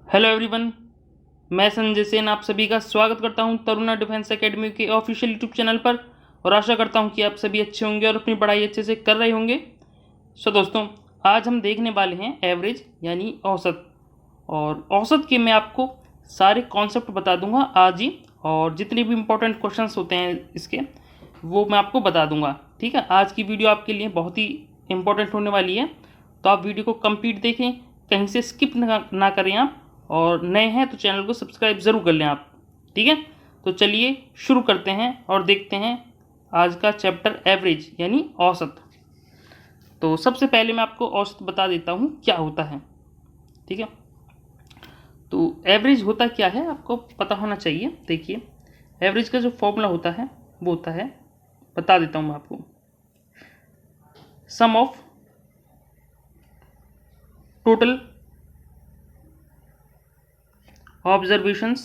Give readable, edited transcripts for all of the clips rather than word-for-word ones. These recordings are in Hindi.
हेलो एवरीवन, मैं संजय सेन आप सभी का स्वागत करता हूं तरुणा डिफेंस एकेडमी के ऑफिशियल यूट्यूब चैनल पर और आशा करता हूं कि आप सभी अच्छे होंगे और अपनी पढ़ाई अच्छे से कर रहे होंगे। दोस्तों, आज हम देखने वाले हैं एवरेज यानी औसत। और औसत के मैं आपको सारे कॉन्सेप्ट बता दूंगा आज ही, और जितने भी इम्पोर्टेंट क्वेश्चंस होते हैं इसके वो मैं आपको बता दूंगा। ठीक है, आज की वीडियो आपके लिए बहुत ही इम्पोर्टेंट होने वाली है, तो आप वीडियो को कंप्लीट देखें, कहीं से स्किप ना करें आप, और नए हैं तो चैनल को सब्सक्राइब ज़रूर कर लें आप। ठीक है, तो चलिए शुरू करते हैं और देखते हैं आज का चैप्टर एवरेज यानी औसत। तो सबसे पहले मैं आपको औसत बता देता हूँ क्या होता है। ठीक है, तो एवरेज होता क्या है आपको पता होना चाहिए। देखिए, एवरेज का जो फॉर्मूला होता है वो होता है, बता देता हूँ मैं आपको, सम ऑफ टोटल ऑब्जर्वेशंस,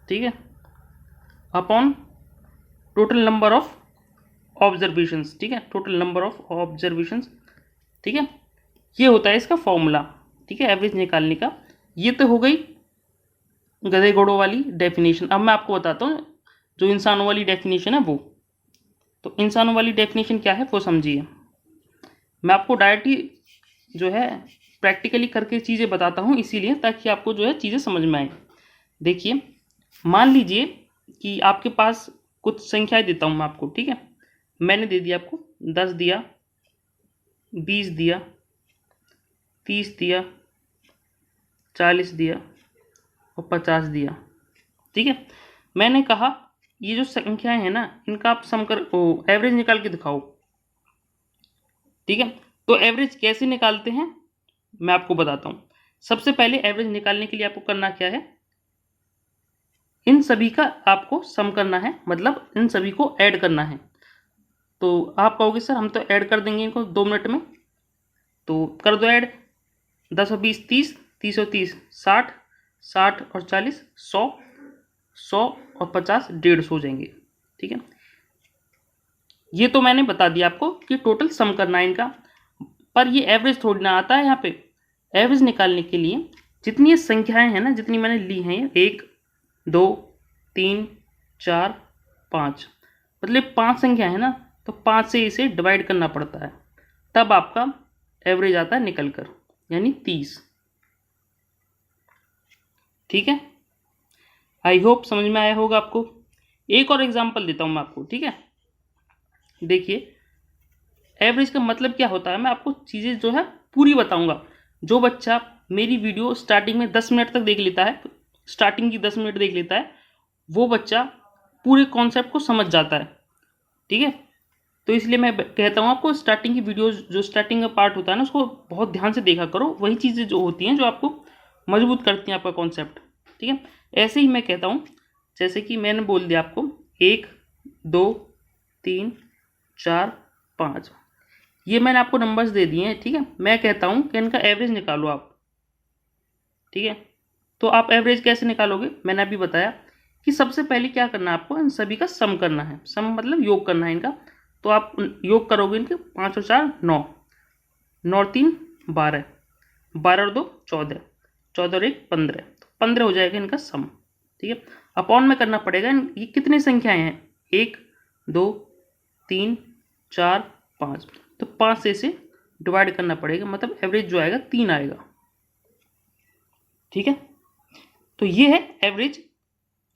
ठीक है, upon total number of observations. ठीक है, टोटल नंबर ऑफ ऑब्जर्वेशंस। ठीक है, ये होता है इसका फॉर्मूला। ठीक है, एवरेज निकालने का। ये तो हो गई गधे घोड़ों वाली डेफिनेशन। अब मैं आपको बताता हूँ जो इंसानों वाली डेफिनेशन है वो। तो इंसानों वाली डेफिनेशन क्या है वो समझिए। मैं आपको डायरेक्ट ही जो है प्रैक्टिकली करके चीज़ें बताता हूँ, इसीलिए ताकि आपको जो है चीज़ें समझ में आए। देखिए, मान लीजिए कि आपके पास कुछ संख्याएं देता हूँ मैं आपको। ठीक है, मैंने दे दिया आपको 10 दिया, 20 दिया, 30 दिया, 40 दिया और 50 दिया। ठीक है, मैंने कहा ये जो संख्याएं हैं ना इनका आप सम कर एवरेज निकाल के दिखाओ। ठीक है, तो एवरेज कैसे निकालते हैं मैं आपको बताता हूँ। सबसे पहले एवरेज निकालने के लिए आपको करना क्या है, इन सभी का आपको सम करना है, मतलब इन सभी को ऐड करना है। तो आप कहोगे सर हम तो ऐड कर देंगे इनको 2 मिनट में, तो कर दो ऐड। 10 और 20 30, 30 और 30 60, 60 और 40 100, 100 और 50 150 हो जाएंगे। ठीक है, ये तो मैंने बता दिया आपको कि टोटल सम करना है इनका। पर ये एवरेज थोड़ी ना आता है। यहाँ पे एवरेज निकालने के लिए जितनी ये संख्याएं हैं ना, जितनी मैंने ली हैं, 1 2 3 4 5, मतलब 5 संख्या है ना, तो 5 से इसे डिवाइड करना पड़ता है, तब आपका एवरेज आता है निकल कर, यानी 30। ठीक है, आई होप समझ में आया होगा आपको। एक और एग्जांपल देता हूं मैं आपको। ठीक है, देखिए एवरेज का मतलब क्या होता है, मैं आपको चीज़ें जो है पूरी बताऊंगा। जो बच्चा मेरी वीडियो स्टार्टिंग में 10 मिनट तक देख लेता है, स्टार्टिंग की 10 मिनट देख लेता है, वो बच्चा पूरे कॉन्सेप्ट को समझ जाता है। ठीक है, तो इसलिए मैं कहता हूँ आपको स्टार्टिंग की वीडियो, जो स्टार्टिंग का पार्ट होता है ना, उसको बहुत ध्यान से देखा करो। वही चीज़ें जो होती हैं जो आपको मजबूत करती हैं आपका कॉन्सेप्ट। ठीक है, ऐसे ही मैं कहता हूँ, जैसे कि मैंने बोल दिया आपको 1 2 3 4 5, ये मैंने आपको नंबर्स दे दिए हैं। ठीक है, मैं कहता हूँ कि इनका एवरेज निकालो आप। ठीक है, तो आप एवरेज कैसे निकालोगे, मैंने अभी बताया कि सबसे पहले क्या करना है, आपको इन सभी का सम करना है। सम मतलब योग करना है इनका। तो आप योग करोगे इनके, 5 और 4 9, 9 और 3 12, 12 और 2 14, 14 और 1 15, तो 15 हो जाएगा इनका सम। ठीक है, अपॉन में करना पड़ेगा। ये कितनी संख्याएं हैं, 1 2 3 4 5, तो 5 से इसे डिवाइड करना पड़ेगा, मतलब एवरेज जो आएगा 3 आएगा। ठीक है, तो ये है एवरेज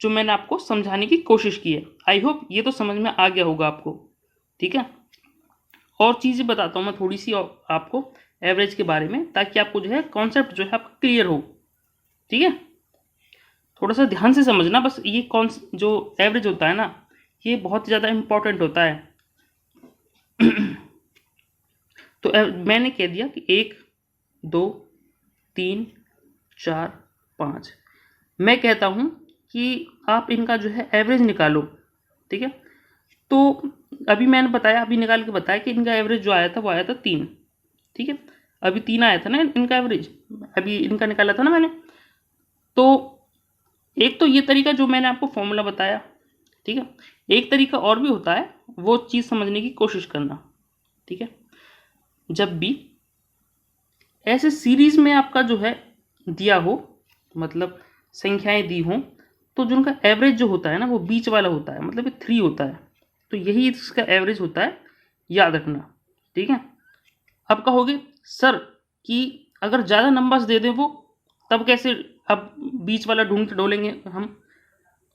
जो मैंने आपको समझाने की कोशिश की है। आई होप ये तो समझ में आ गया होगा आपको। ठीक है, और चीज़ें बताता हूँ मैं थोड़ी सी और आपको एवरेज के बारे में, ताकि आपको जो है कॉन्सेप्ट जो है आपका क्लियर हो। ठीक है, थोड़ा सा ध्यान से समझना बस। ये कौन जो एवरेज होता है ना, ये बहुत ज़्यादा इम्पोर्टेंट होता है। तो मैंने कह दिया कि 1 2 3 4 5, मैं कहता हूँ कि आप इनका जो है एवरेज निकालो। ठीक है, तो अभी मैंने बताया, अभी निकाल के बताया कि इनका एवरेज जो आया था वो आया था 3। ठीक है, अभी 3 आया था ना इनका एवरेज, अभी इनका निकाला था ना मैंने। तो एक तो ये तरीका जो मैंने आपको फॉर्मूला बताया। ठीक है, एक तरीका और भी होता है, वो चीज़ समझने की कोशिश करना। ठीक है, जब भी ऐसे सीरीज में आपका जो है दिया हो, मतलब संख्याएं दी हों, तो जो उनका एवरेज जो होता है ना वो बीच वाला होता है, मतलब ये 3 होता है, तो यही इसका एवरेज होता है, याद रखना। ठीक है। अब कहोगे सर कि अगर ज़्यादा नंबर्स दे दें वो, तब कैसे अब बीच वाला ढूंढ ढोलेंगे हम?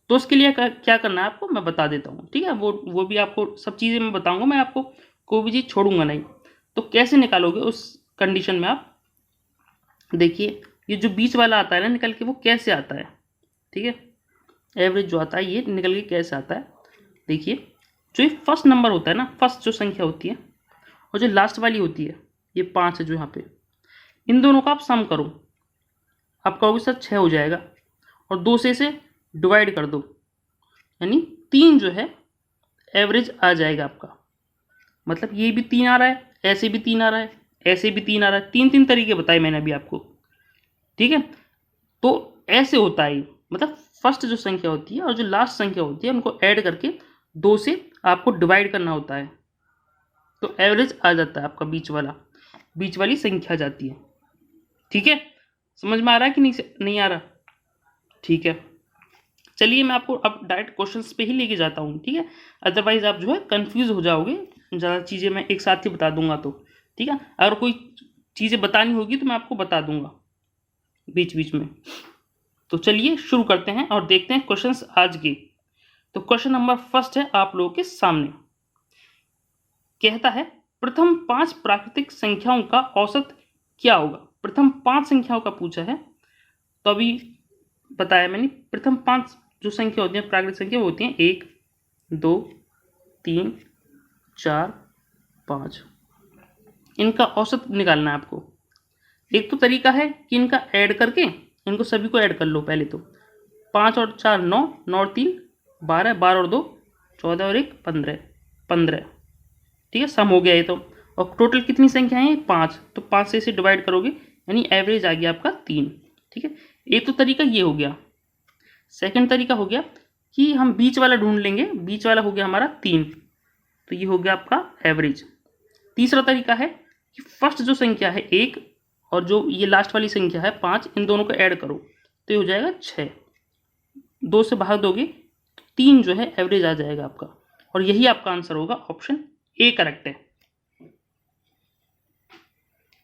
तो उसके लिए क्या करना है आपको मैं बता देता हूँ। ठीक है, वो भी आपको सब चीज़ें मैं बताऊँगा, मैं आपको कोई भी चीज़ छोड़ूंगा नहीं। तो कैसे निकालोगे उस कंडीशन में आप देखिए, ये जो बीच वाला आता है ना निकल के, वो कैसे आता है? ठीक है, एवरेज जो आता है ये निकल के कैसे आता है? देखिए, जो ये फर्स्ट नंबर होता है ना, फर्स्ट जो संख्या होती है, और जो लास्ट वाली होती है, ये 5 है जो यहाँ पे, इन दोनों का आप सम करो। आप कहोगे सर 6 हो जाएगा, और 2 से इसे डिवाइड कर दो, यानी 3 जो है एवरेज आ जाएगा आपका। मतलब ये भी 3 आ रहा है, ऐसे भी 3 आ रहा है, ऐसे भी 3 आ रहा है, 3 तरीके बताए मैंने अभी आपको। ठीक है, तो ऐसे होता है, मतलब फर्स्ट जो संख्या होती है और जो लास्ट संख्या होती है उनको ऐड करके 2 से आपको डिवाइड करना होता है, तो एवरेज आ जाता है आपका बीच वाली संख्या जाती है। ठीक है, समझ में आ रहा है कि नहीं आ रहा? ठीक है, चलिए मैं आपको अब डायरेक्ट क्वेश्चंस पे ही लेके जाता हूँ। ठीक है, अदरवाइज आप जो है कंफ्यूज हो जाओगे, ज़्यादा चीज़ें मैं एक साथ ही बता दूंगा तो। ठीक है, अगर कोई चीज़ें बतानी होगी तो मैं आपको बता दूंगा बीच बीच में। तो चलिए शुरू करते हैं और देखते हैं क्वेश्चंस आज के। तो क्वेश्चन नंबर फर्स्ट है आप लोगों के सामने, कहता है प्रथम 5 प्राकृतिक संख्याओं का औसत क्या होगा? प्रथम 5 संख्याओं का पूछा है, तो अभी बताया मैंने प्रथम 5 जो संख्या होती है प्राकृतिक संख्या वो होती हैं 1 2 3 4 5। इनका औसत निकालना है आपको। एक तो तरीका है कि इनका ऐड करके इनको सभी को ऐड कर लो पहले तो। 5 और 4 9, 9 और 3 12, 12 और 2 14 और 1 15 15। ठीक है, सम हो गया ये तो। और टोटल कितनी संख्या है? 5, तो 5 से इसे डिवाइड करोगे, यानी एवरेज आ गया आपका 3। ठीक है, एक तो तरीका ये हो गया। सेकंड तरीका हो गया कि हम बीच वाला ढूंढ लेंगे, बीच वाला हो गया हमारा 3, तो ये हो गया आपका एवरेज। तीसरा तरीका है कि फर्स्ट जो संख्या है 1 और जो ये लास्ट वाली संख्या है 5, इन दोनों को ऐड करो तो ये हो जाएगा 6। 2 से भाग दोगे तो 3 जो है एवरेज आ जाएगा आपका, और यही आपका आंसर होगा, ऑप्शन ए करेक्ट है।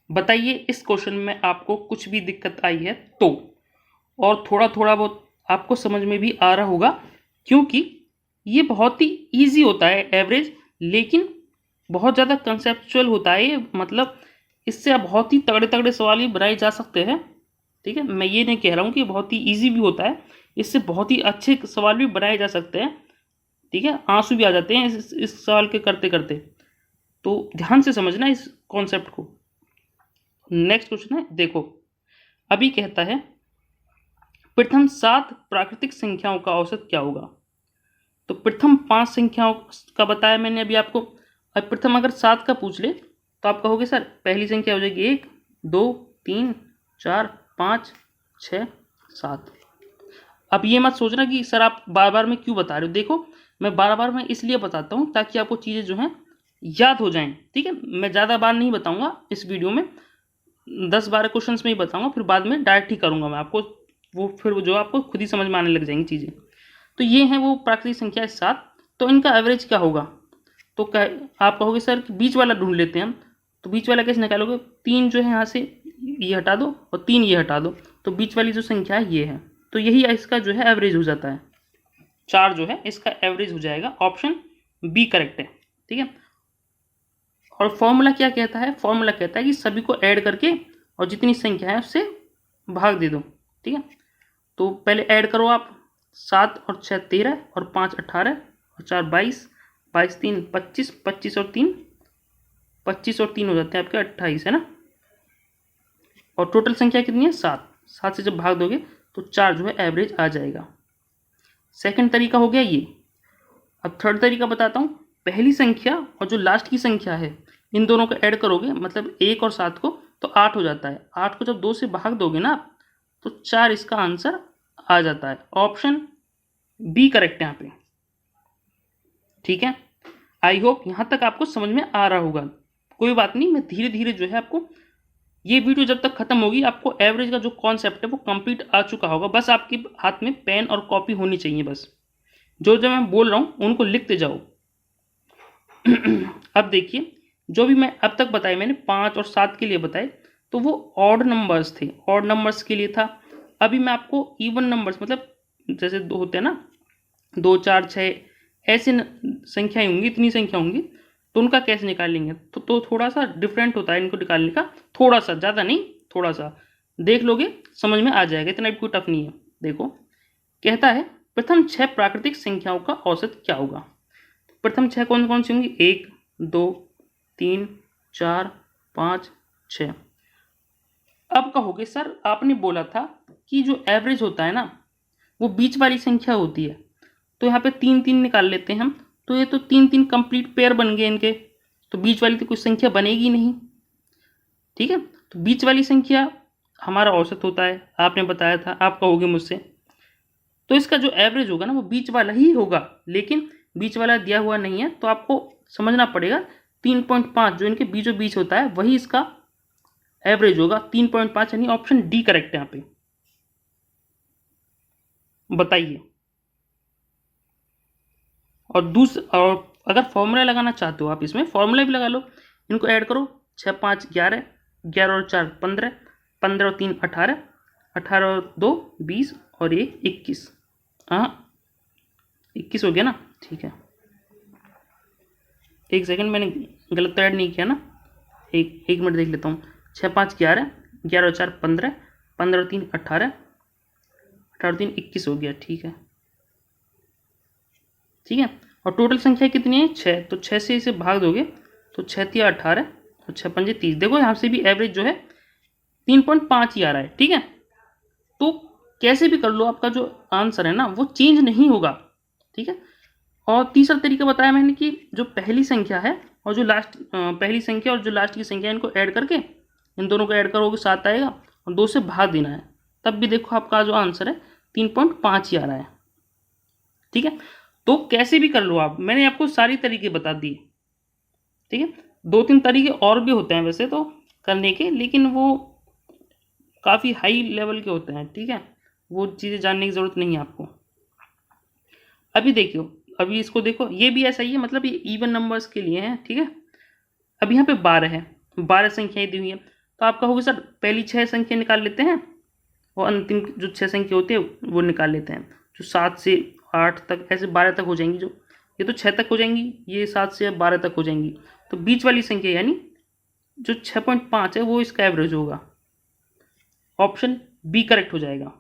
बताइए इस क्वेश्चन में आपको कुछ भी दिक्कत आई है तो, और थोड़ा थोड़ा बहुत आपको समझ में भी आ रहा होगा, क्योंकि ये बहुत ही इजी होता है एवरेज, लेकिन बहुत ज़्यादा कंसेप्चुअल होता है ये, मतलब इससे आप बहुत ही तगड़े तगड़े सवाल भी बनाए जा सकते हैं। ठीक है, मैं ये नहीं कह रहा हूँ कि बहुत ही इजी भी होता है, इससे बहुत ही अच्छे सवाल भी बनाए जा सकते हैं। ठीक है, आंसू भी आ जाते हैं इस सवाल के करते करते, तो ध्यान से समझना इस कॉन्सेप्ट को। नेक्स्ट क्वेश्चन है, देखो अभी कहता है प्रथम 7 प्राकृतिक संख्याओं का औसत क्या होगा? तो प्रथम 5 संख्याओं का बताया मैंने अभी आपको। अब प्रथम अगर 7 का पूछ ले तो आप कहोगे सर पहली संख्या हो जाएगी 1 2 3 4 5 6 7। अब ये मत सोचना कि सर आप बार बार में क्यों बता रहे हो। देखो मैं बार बार में इसलिए बताता हूँ ताकि आपको चीज़ें जो हैं याद हो जाएं। ठीक है, मैं ज़्यादा बार नहीं बताऊँगा इस वीडियो में, 10-12 क्वेश्चंस में ही बताऊँगा, फिर बाद में डायरेक्ट ही करूँगा मैं आपको, वो फिर जो आपको खुद ही समझ में आने लग जाएंगी चीज़ें। तो ये हैं वो प्राकृतिक संख्या 7, तो इनका एवरेज क्या होगा? तो आप कहोगे सर बीच वाला ढूंढ लेते हैं हम, तो बीच वाला कैसे निकालोगे? 3 जो है यहाँ से ये हटा दो और 3 ये हटा दो, तो बीच वाली जो संख्या है ये है, तो यही इसका जो है एवरेज हो जाता है। 4 जो है इसका एवरेज हो जाएगा, ऑप्शन बी करेक्ट है। ठीक है, और फॉर्मूला क्या कहता है? फॉर्मूला कहता है कि सभी को ऐड करके और जितनी संख्या है उससे भाग दे दो। ठीक है, तो पहले ऐड करो आप, 7 और 6 13 और 5 18 और 4 22, 22 3 25, 25 और 3 25 और 3 हो जाते हैं आपके 28, है ना। और टोटल संख्या कितनी है? 7। 7 से जब भाग दोगे तो 4 जो है एवरेज आ जाएगा। सेकंड तरीका हो गया ये। अब थर्ड तरीका बताता हूँ। पहली संख्या और जो लास्ट की संख्या है इन दोनों को ऐड करोगे, मतलब 1 और 7 को, तो 8 हो जाता है। 8 को जब 2 से भाग दोगे ना तो 4 इसका आंसर आ जाता है, ऑप्शन बी करेक्ट है यहाँ पे। ठीक है, आई होप यहाँ तक आपको समझ में आ रहा होगा। कोई बात नहीं, मैं धीरे धीरे जो है आपको ये वीडियो जब तक खत्म होगी आपको एवरेज का जो कॉन्सेप्ट है वो कंप्लीट आ चुका होगा। बस आपके हाथ में पेन और कॉपी होनी चाहिए। बस जो जो मैं बोल रहा हूँ उनको लिखते जाओ। अब देखिए, जो भी मैं अब तक बताए, मैंने 5 और 7 के लिए बताए, तो वो ऑड नंबर्स थे, ऑड नंबर्स के लिए था। अभी मैं आपको इवन नंबर्स, मतलब जैसे दो होते हैं ना, 2, 4, 6 ऐसे संख्याएं होंगी, इतनी संख्या होंगी, तो उनका कैसे निकालेंगे, तो थोड़ा सा डिफरेंट होता है इनको निकालने का, थोड़ा सा, ज़्यादा नहीं, थोड़ा सा। देख लोगे समझ में आ जाएगा, इतना भी कोई टफ नहीं है। देखो, कहता है प्रथम 6 प्राकृतिक संख्याओं का औसत क्या होगा। प्रथम 6 कौन कौन सी होंगी? 1, 2, 3, 4, 5, 6। अब कहोगे सर आपने बोला था कि जो एवरेज होता है ना वो बीच वाली संख्या होती है, तो यहाँ पे 3 3 निकाल लेते हैं हम, तो ये तो 3 3 कंप्लीट पेयर बन गए इनके, तो बीच वाली तो कोई संख्या बनेगी नहीं। ठीक है, तो बीच वाली संख्या हमारा औसत होता है, आपने बताया था, आप कहोगे मुझसे, तो इसका जो एवरेज होगा ना वो बीच वाला ही होगा, लेकिन बीच वाला दिया हुआ नहीं है, तो आपको समझना पड़ेगा 3.5 जो इनके बीचों बीच होता है वही इसका एवरेज होगा। 3.5 यानी ऑप्शन डी करेक्ट है यहाँ पे। बताइए। और अगर फॉर्मूला लगाना चाहते हो आप, इसमें फॉर्मूला भी लगा लो, इनको ऐड करो, 6 5 11, 11 और 4 15, 15 और 3 18, 18 और 2 20 और ये 21। हाँ 21 हो गया ना, ठीक है। एक सेकंड, मैंने गलत तो ऐड नहीं किया ना, एक मिनट देख लेता हूँ। 6 5 11, 11 और 4 15, 15 और 3 18, 18 और 3 21 हो गया, ठीक है। ठीक है, और टोटल संख्या कितनी है? 6, तो 6 से इसे भाग दोगे तो 6 तिया 18 और 6 पंजे 30। देखो यहाँ से भी एवरेज जो है 3.5 ही आ रहा है। ठीक है, तो कैसे भी कर लो, आपका जो आंसर है ना वो चेंज नहीं होगा। ठीक है, और तीसरा तरीका बताया मैंने कि जो पहली संख्या है और जो लास्ट, पहली संख्या और जो लास्ट की संख्या, इनको ऐड करके, इन दोनों को ऐड करोगे 7 आएगा, और 2 से भाग देना है, तब भी देखो आपका जो आंसर है 3.5 ही आ रहा है। ठीक है, तो कैसे भी कर लो आप, मैंने आपको सारी तरीके बता दिए। ठीक है, 2-3 तरीके और भी होते हैं वैसे तो करने के, लेकिन वो काफ़ी हाई लेवल के होते हैं। ठीक है, वो चीज़ें जानने की ज़रूरत नहीं है आपको। अभी देखियो, अभी इसको देखो, ये भी ऐसा ही है, मतलब ये इवन नंबर्स के लिए है। ठीक है, अब यहाँ पे 12 है, 12 संख्याएं दी हुई है, तो आप कहोगे सर पहली 6 संख्या निकाल लेते हैं और अंतिम जो 6 संख्या होती है वो निकाल लेते हैं, जो 7 से 8 तक, ऐसे 12 तक हो जाएंगी, जो ये तो 6 तक हो जाएंगी, ये 7 से 12 तक हो जाएंगी, तो बीच वाली संख्या यानी जो 6.5 है वो इसका एवरेज होगा। ऑप्शन बी करेक्ट हो जाएगा।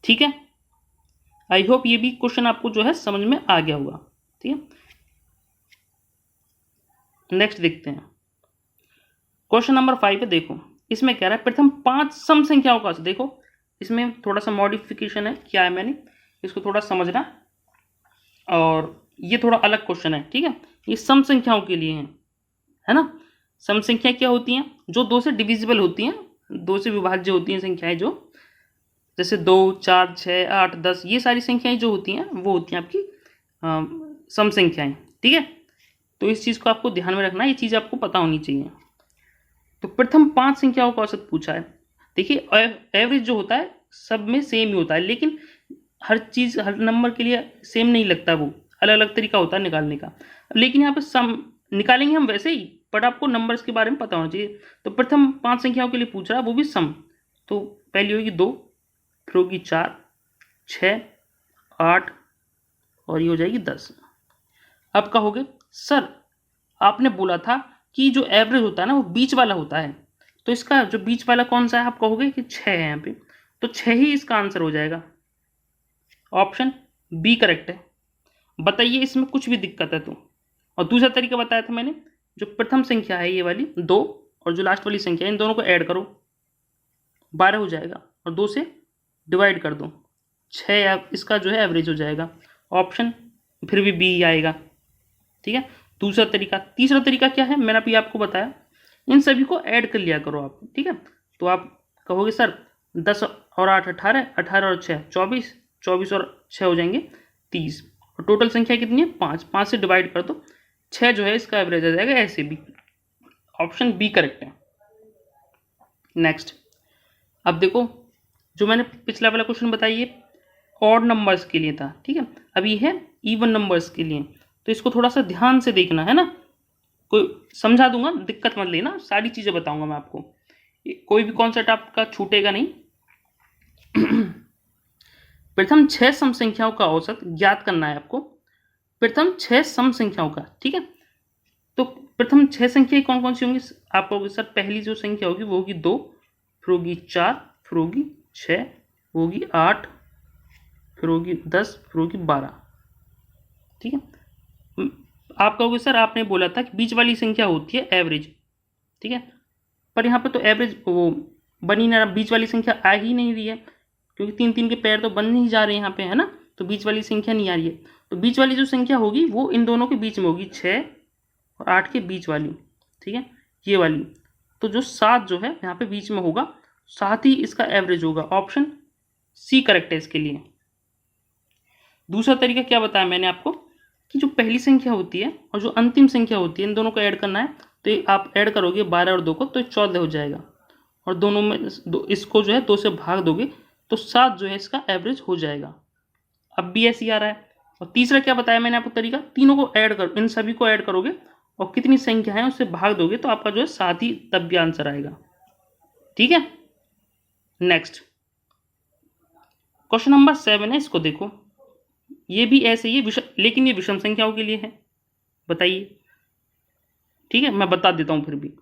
ठीक है, आई होप ये भी क्वेश्चन आपको जो है समझ में आ गया होगा। ठीक है, नेक्स्ट देखते हैं, क्वेश्चन नंबर 5 है। देखो इसमें कह रहा है प्रथम 5 सम संख्याओं का, देखो इसमें थोड़ा सा मॉडिफिकेशन है, क्या है, मैंने इसको थोड़ा समझना, और ये थोड़ा अलग क्वेश्चन है। ठीक है, ये सम संख्याओं के लिए है ना। सम संख्या क्या होती हैं? जो 2 से डिविजिबल होती हैं, 2 से विभाज्य होती हैं संख्याएं, जो जैसे 2 4 6 8 10, ये सारी संख्याएं जो होती हैं वो होती हैं आपकी सम संख्याएं। ठीक है, तो इस चीज़ को आपको ध्यान में रखना, ये चीज़ आपको पता होनी चाहिए। तो प्रथम 5 संख्याओं का औसत पूछा है। देखिए एवरेज जो होता है सब में सेम ही होता है, लेकिन हर चीज़ हर नंबर के लिए सेम नहीं लगता, वो अलग अलग तरीका होता है निकालने का। लेकिन यहाँ पे सम निकालेंगे हम वैसे ही, बट आपको नंबर्स के बारे में पता होना चाहिए। तो प्रथम 5 संख्याओं के लिए पूछ रहा है, वो भी सम। तो पहली होगी 2, फिर होगी 4, 6, 8 और ये हो जाएगी 10। अब कहोगे सर आपने बोला था कि जो एवरेज होता है ना वो बीच वाला होता है, तो इसका जो बीच वाला कौन सा है? आप कहोगे कि 6 है यहाँ पे, तो 6 ही इसका आंसर हो जाएगा। ऑप्शन बी करेक्ट है। बताइए इसमें कुछ भी दिक्कत है तो। और दूसरा तरीका बताया था मैंने, जो प्रथम संख्या है ये वाली 2 और जो लास्ट वाली संख्या है, इन दोनों को ऐड करो, 12 हो जाएगा, और 2 से डिवाइड कर दो, 6 इसका जो है एवरेज हो जाएगा। ऑप्शन फिर भी बी आएगा। ठीक है, दूसरा तरीका। तीसरा तरीका क्या है? मैंने अभी आपको बताया, इन सभी को ऐड कर लिया करो आप। ठीक है, तो आप कहोगे सर 10 और 8 18, 18 और 6 24, 24 और 6 हो जाएंगे 30, और टोटल संख्या कितनी है? 5, 5 से डिवाइड कर दो, 6 जो है इसका एवरेज आ जाएगा ऐसे भी। ऑप्शन बी करेक्ट है। नेक्स्ट, अब देखो जो मैंने पिछला वाला क्वेश्चन बताइए ऑड नंबर्स के लिए था, ठीक है। अब ये है इवन नंबर्स के लिए, तो इसको थोड़ा सा ध्यान से देखना है ना। कोई समझा दूंगा, दिक्कत मत लेना, सारी चीज़ें बताऊंगा मैं आपको, कोई भी कॉन्सेप्ट आपका छूटेगा नहीं। प्रथम 6 सम संख्याओं का औसत ज्ञात करना है आपको। प्रथम 6 सम संख्याओं का, ठीक है। तो प्रथम 6 संख्याएं कौन कौन सी होंगी? आप कहोगे सर पहली जो संख्या होगी वो होगी 2, फिर होगी 4, फिर होगी 6, होगी 8, फिर होगी 10, फिर होगी 12, ठीक है। आप कहोगे सर आपने बोला था कि बीच वाली संख्या होती है एवरेज, ठीक है, पर यहाँ पे तो एवरेज वो बनी ना, बीच वाली संख्या आ ही नहीं रही है, क्योंकि 3 3 के पैर तो बन नहीं जा रहे हैं यहाँ पे, है ना, तो बीच वाली संख्या नहीं आ रही है। तो बीच वाली जो संख्या होगी वो इन दोनों के बीच में होगी, 6 और 8 के बीच वाली, ठीक है, ये वाली। तो जो 7 जो है यहाँ पे बीच में होगा, 7 ही इसका एवरेज होगा। ऑप्शन सी करेक्ट है इसके लिए। दूसरा तरीका क्या बताया मैंने आपको कि जो पहली संख्या होती है और जो अंतिम संख्या होती है इन दोनों को ऐड करना है, तो ये आप ऐड करोगे 12 और 2 को तो 14 हो जाएगा, और दोनों में इसको जो है 2 से भाग दोगे तो 7 जो है इसका एवरेज हो जाएगा। अब भी ऐसे ही आ रहा है। और तीसरा क्या बताया मैंने आपको तरीका, तीनों को ऐड करो, इन सभी को ऐड करोगे और कितनी संख्या है उससे भाग दोगे तो आपका जो है 7 ही तब भी आंसर आएगा, ठीक है। नेक्स्ट क्वेश्चन नंबर 7 है, इसको देखो, ये भी ऐसे ही है लेकिन ये विषम संख्याओं के लिए है, बताइए, ठीक है, मैं बता देता हूं फिर भी।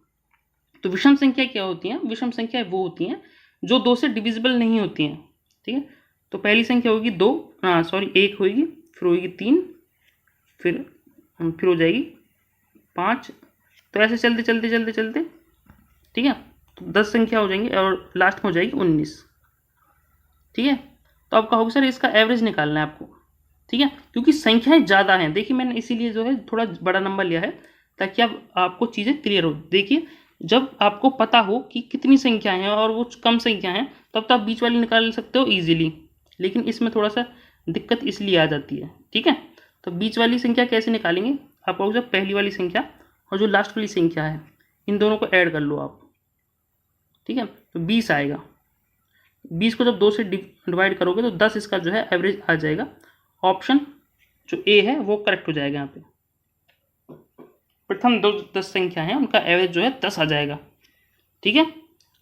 तो विषम संख्या क्या होती है? विषम संख्या वो होती हैं जो 2 से डिविजिबल नहीं होती हैं, ठीक है। तो पहली संख्या होगी 2, सॉरी 1 होगी, फिर होगी 3, फिर हो जाएगी 5, तो ऐसे चलते चलते चलते चलते, ठीक है, तो 10 संख्या हो जाएंगी और लास्ट में हो जाएगी 19, ठीक है। तो आप कहोगे सर इसका एवरेज निकालना है आपको, ठीक है, क्योंकि संख्याएं ज़्यादा हैं। देखिए मैंने इसीलिए जो है थोड़ा बड़ा नंबर लिया है ताकि आपको चीज़ें क्लियर हो। देखिए जब आपको पता हो कि कितनी संख्याएं हैं और वो कम संख्या हैं तब तो आप बीच वाली निकाल सकते हो ईजिली, लेकिन इसमें थोड़ा सा दिक्कत इसलिए आ जाती है, ठीक है। तो बीच वाली संख्या कैसे निकालेंगे? आप कहोगे पहली वाली संख्या और जो लास्ट वाली संख्या है इन दोनों को ऐड कर लो आप, ठीक है, तो 20 आएगा। 20 को जब 2 से डिवाइड करोगे तो 10 इसका जो है एवरेज आ जाएगा। ऑप्शन जो ए है वो करेक्ट हो जाएगा यहाँ पे। प्रथम 10 संख्या है उनका एवरेज जो है 10 आ जाएगा, ठीक है।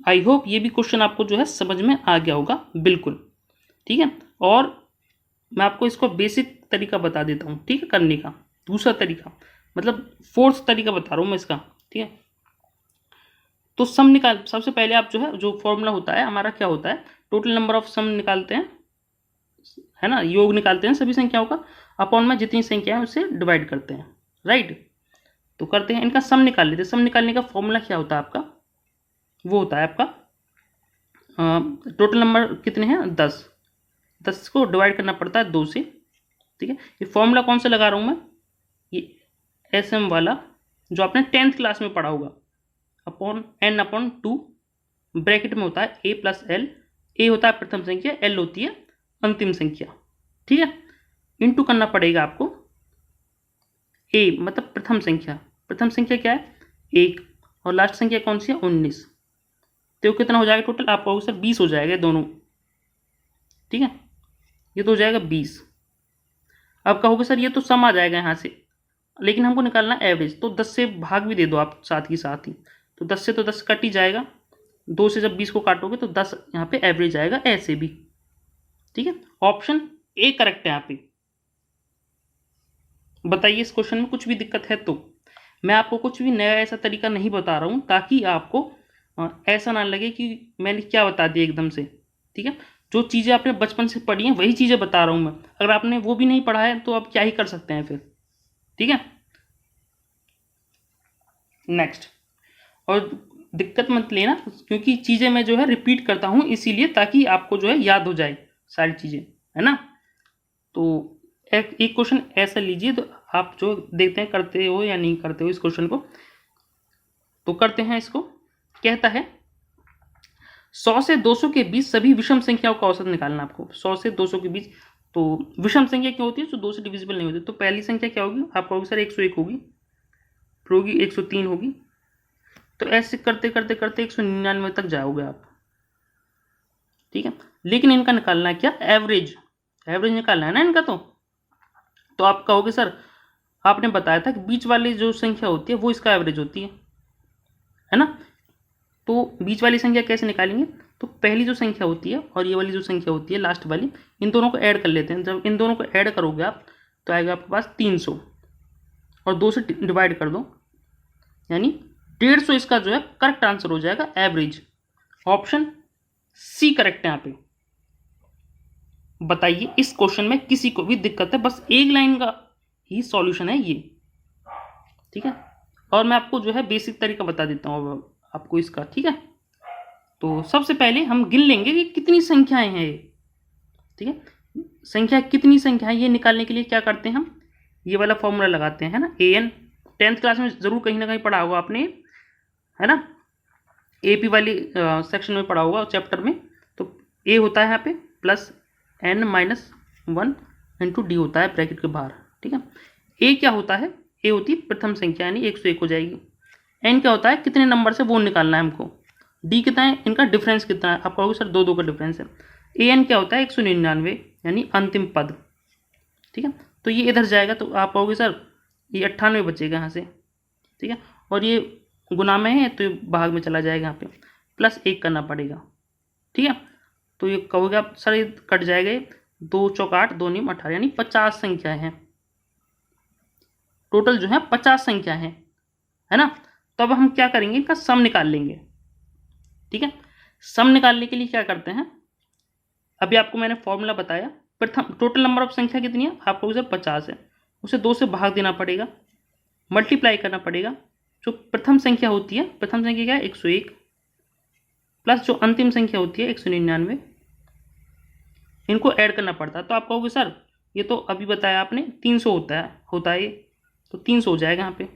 आई होप ये भी क्वेश्चन आपको जो है समझ में आ गया होगा, बिल्कुल, ठीक है। और मैं आपको इसको बेसिक तरीका बता देता हूँ, ठीक है, करने का। दूसरा तरीका मतलब 4th तरीका बता रहा हूँ मैं इसका, ठीक है। तो सम निकाल, सबसे पहले आप जो है जो फॉर्मूला होता है हमारा क्या होता है, टोटल नंबर ऑफ सम निकालते हैं, है ना, योग निकालते हैं सभी संख्याओं का, अपॉन में जितनी संख्या है उससे डिवाइड करते हैं, राइट। तो करते हैं, इनका सम निकाल लेते हैं। सम निकालने का फॉर्मूला क्या होता है आपका? वो होता है आपका टोटल नंबर कितने हैं 10 को डिवाइड करना पड़ता है 2 से, ठीक है। ये फॉर्मूला कौन सा लगा रहा हूँ मैं? ये SM वाला जो आपने 10th क्लास में पढ़ा होगा, अपॉन n/2 ब्रैकेट में होता है a + l। a होता है प्रथम संख्या, l होती है अंतिम संख्या, ठीक है। इंटू करना पड़ेगा आपको a मतलब प्रथम संख्या, प्रथम संख्या क्या है 1 और लास्ट संख्या कौन सी है 19, तो कितना हो जाएगा टोटल? आप कहोगे सर 20 हो जाएगा दोनों, ठीक है, ये तो हो जाएगा 20। अब कहोगे सर ये तो सम आ जाएगा यहाँ से, लेकिन हमको निकालना एवरेज, तो 10 से भाग भी दे दो आप साथ ही साथ ही, तो 10 से तो 10 कट ही जाएगा, 2 से जब 20 को काटोगे तो 10 यहाँ पे एवरेज आएगा ऐसे भी, ठीक है। ऑप्शन ए करेक्ट है यहाँ पे। बताइए इस क्वेश्चन में कुछ भी दिक्कत है तो? मैं आपको कुछ भी नया ऐसा तरीका नहीं बता रहा हूँ ताकि आपको ऐसा ना लगे कि मैंने क्या बता दिया एकदम से, ठीक है। जो चीज़ें आपने बचपन से पढ़ी हैं वही चीज़ें बता रहा हूँ मैं, अगर आपने वो भी नहीं पढ़ा है तो आप क्या ही कर सकते हैं फिर, ठीक है। नेक्स्ट, और दिक्कत मत लेना क्योंकि चीज़ें मैं जो है रिपीट करता हूँ इसीलिए, ताकि आपको जो है याद हो जाए सारी चीज़ें, है ना। तो एक क्वेश्चन ऐसा लीजिए, तो आप जो देखते हैं करते हो या नहीं करते हो इस क्वेश्चन को, तो करते हैं इसको। कहता है 100 से 200 के बीच सभी विषम संख्याओं का औसत निकालना आपको। 100 से 200 के बीच, तो विषम संख्या क्या होती है? जो 2 से डिविजिबल नहीं होती। तो पहली संख्या क्या होगी? आप कहोगे सर 101 होगी, फिर होगी 103 होगी। तो ऐसे करते करते करते 199 तक जाओगे आप, ठीक है। लेकिन इनका निकालना है क्या, एवरेज, एवरेज निकालना है ना इनका। तो आप कहोगे सर आपने बताया था कि बीच वाली जो संख्या होती है वो इसका एवरेज होती है ना। तो बीच वाली संख्या कैसे निकालेंगे, तो पहली जो संख्या होती है और ये वाली जो संख्या होती है लास्ट वाली, इन दोनों को ऐड कर लेते हैं। जब इन दोनों को ऐड करोगे आप तो आएगा आपके पास 300 और 2 से डिवाइड कर दो, यानी 150 इसका जो है करेक्ट आंसर हो जाएगा, एवरेज। ऑप्शन सी करेक्ट है यहाँ पे। बताइए इस क्वेश्चन में किसी को भी दिक्कत है, बस एक लाइन का ही सॉल्यूशन है ये, ठीक है। और मैं आपको जो है बेसिक तरीका बता देता हूँ आपको इसका, ठीक है। तो सबसे पहले हम गिन लेंगे कि कितनी संख्याएं हैं ये, ठीक है। संख्या कितनी संख्या है ये निकालने के लिए क्या करते हैं हम, ये वाला फॉर्मूला लगाते हैं ना, an। 10th क्लास में जरूर कहीं ना कहीं पढ़ा होगा आपने, है ना, AP वाली सेक्शन में पढ़ा होगा चैप्टर में। तो a होता है यहाँ पे प्लस n-1 इंटू डी होता है ब्रैकेट के बाहर, ठीक है। a क्या होता है, a होती है प्रथम संख्या यानी 101 हो जाएगी। n क्या होता है, कितने नंबर से वो निकालना है हमको। d कितना है, इनका डिफरेंस कितना है, आप कहोगे सर 2 का डिफरेंस है। an क्या होता है 199 यानी अंतिम पद, ठीक है। तो ये इधर जाएगा तो आप कहोगे सर ये 98 बचेगा यहाँ से, ठीक है। और ये गुना में है तो ये भाग में चला जाएगा, यहाँ पे प्लस 1 करना पड़ेगा, ठीक है। तो ये कहोगे आप सर ये कट जाएगा, 2 चौक 8 2 9 18 यानी 50 संख्या है टोटल, जो है 50 संख्या है ना। तो अब हम क्या करेंगे, इनका सम निकाल लेंगे, ठीक है। सम निकालने के लिए क्या करते हैं, अभी आपको मैंने फॉर्मूला बताया। प्रथम टोटल नंबर ऑफ संख्या कितनी है, आपको सर 50 है, उसे 2 से भाग देना पड़ेगा, मल्टीप्लाई करना पड़ेगा। जो प्रथम संख्या होती है, प्रथम संख्या क्या है 101, प्लस जो अंतिम संख्या होती है 199, इनको ऐड करना पड़ता है। तो आप कहोगे सर ये तो अभी बताया आपने 300 होता है ये, तो 300 हो जाएगा यहाँ पे।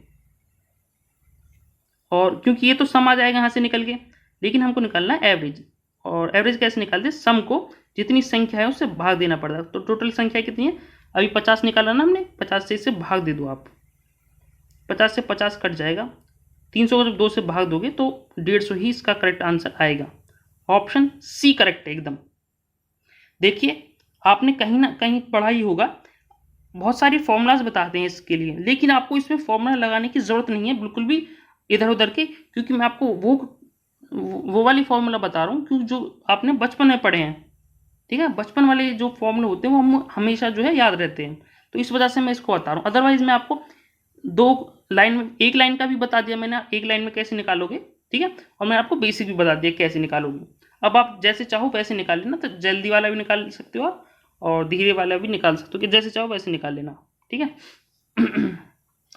और क्योंकि ये तो सम आ जाएगा यहाँ से निकल के, लेकिन हमको निकालना है एवरेज। और एवरेज कैसे निकालते हैं, सम को जितनी संख्या है उससे भाग देना पड़ता है। तो टोटल संख्या कितनी है, अभी 50 निकाला ना हमने, 50 से इसे भाग दे दो आप, 50 से 50 कट जाएगा, 300 को जब 2 से भाग दोगे तो 150 ही इसका करेक्ट आंसर आएगा। ऑप्शन सी करेक्ट है एकदम। देखिए आपने कहीं ना कहीं पढ़ा ही होगा, बहुत सारी फॉर्मूलाज बताते हैं इसके लिए, लेकिन आपको इसमें फॉर्मूला लगाने की जरूरत नहीं है बिल्कुल भी इधर उधर के, क्योंकि मैं आपको वो वाली फॉर्मूला बता रहा हूँ क्योंकि जो आपने बचपन में पढ़े हैं, ठीक है। बचपन वाले जो फॉर्मूले होते हैं वो हम हमेशा जो है याद रहते हैं, तो इस वजह से मैं इसको बता रहा हूँ। अदरवाइज मैं आपको 2 लाइन में, 1 लाइन का भी बता दिया मैंने, 1 लाइन में कैसे निकालोगे, ठीक है। और मैं आपको बेसिक भी बता दिया कैसे निकालोगे। अब आप जैसे चाहो वैसे निकाल लेना, तो जल्दी वाला भी निकाल सकते हो आप और धीरे वाला भी निकाल सकते हो, कि जैसे चाहो वैसे निकाल लेना, ठीक है।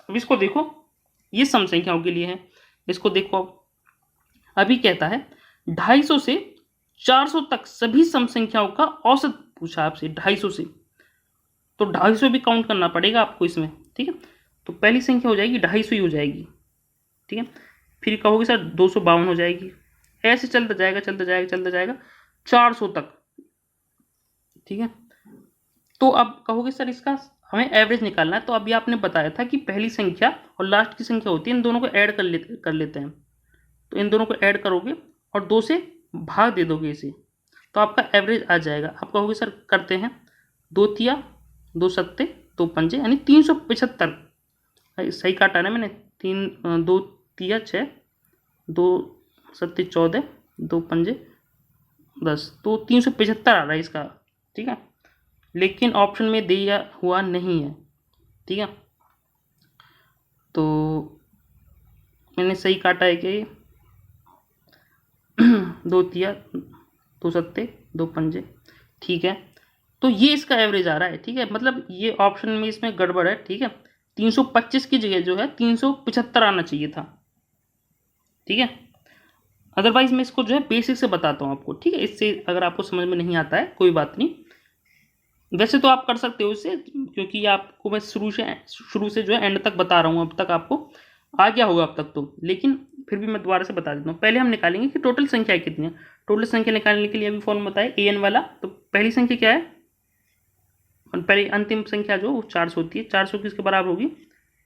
अब इसको देखो, ये सम संख्याओं के लिए है, इसको देखो। अब अभी कहता है 250 से 400 तक सभी सम संख्याओं का औसत पूछा आपसे, 250 से, तो 250 भी काउंट करना पड़ेगा आपको इसमें, ठीक है। तो पहली संख्या हो जाएगी 250 ही हो जाएगी, ठीक है। फिर कहोगे सर 252 हो जाएगी, ऐसे चलता जाएगा चलता जाएगा चलता जाएगा 400 तक, ठीक है। तो अब कहोगे सर इसका हमें एवरेज निकालना है, तो अभी आपने बताया था कि पहली संख्या और लास्ट की संख्या होती है, इन दोनों को ऐड कर लेते हैं। तो इन दोनों को ऐड करोगे और 2 से भाग दे दोगे इसे, तो आपका एवरेज आ जाएगा। आप कहोगे सर करते हैं, 2 तिया 2 सत्ते 2 पंजे यानी 375, सही काटा ना मैंने, 2 तिया 6 2 सत्ते 14 2 पंजे 10, तो 375 आ रहा है इसका, ठीक है। लेकिन ऑप्शन में दिया हुआ नहीं है, ठीक है। तो मैंने सही काटा है कि 2 तिया 2 सत्ते 2 पंजे, ठीक है। तो ये इसका एवरेज आ रहा है, ठीक है। मतलब ये ऑप्शन में इसमें गड़बड़ है, ठीक है। 325 की जगह जो है 375 आना चाहिए था, ठीक है। अदरवाइज मैं इसको जो है बेसिक से बताता हूँ आपको, ठीक है। इससे अगर आपको समझ में नहीं आता है कोई बात नहीं, वैसे तो आप कर सकते हो इससे, क्योंकि आपको मैं शुरू से जो है एंड तक बता रहा हूँ, अब तक आपको आ गया होगा अब तक तो, लेकिन फिर भी मैं दोबारा से बता देता हूँ। पहले हम निकालेंगे कि टोटल संख्या कितनी है। टोटल संख्या निकालने के लिए अभी फॉर्मूला बताया an वाला। तो पहली संख्या क्या है, पहली अंतिम संख्या जो 400 होती है, 400 किसके बराबर होगी,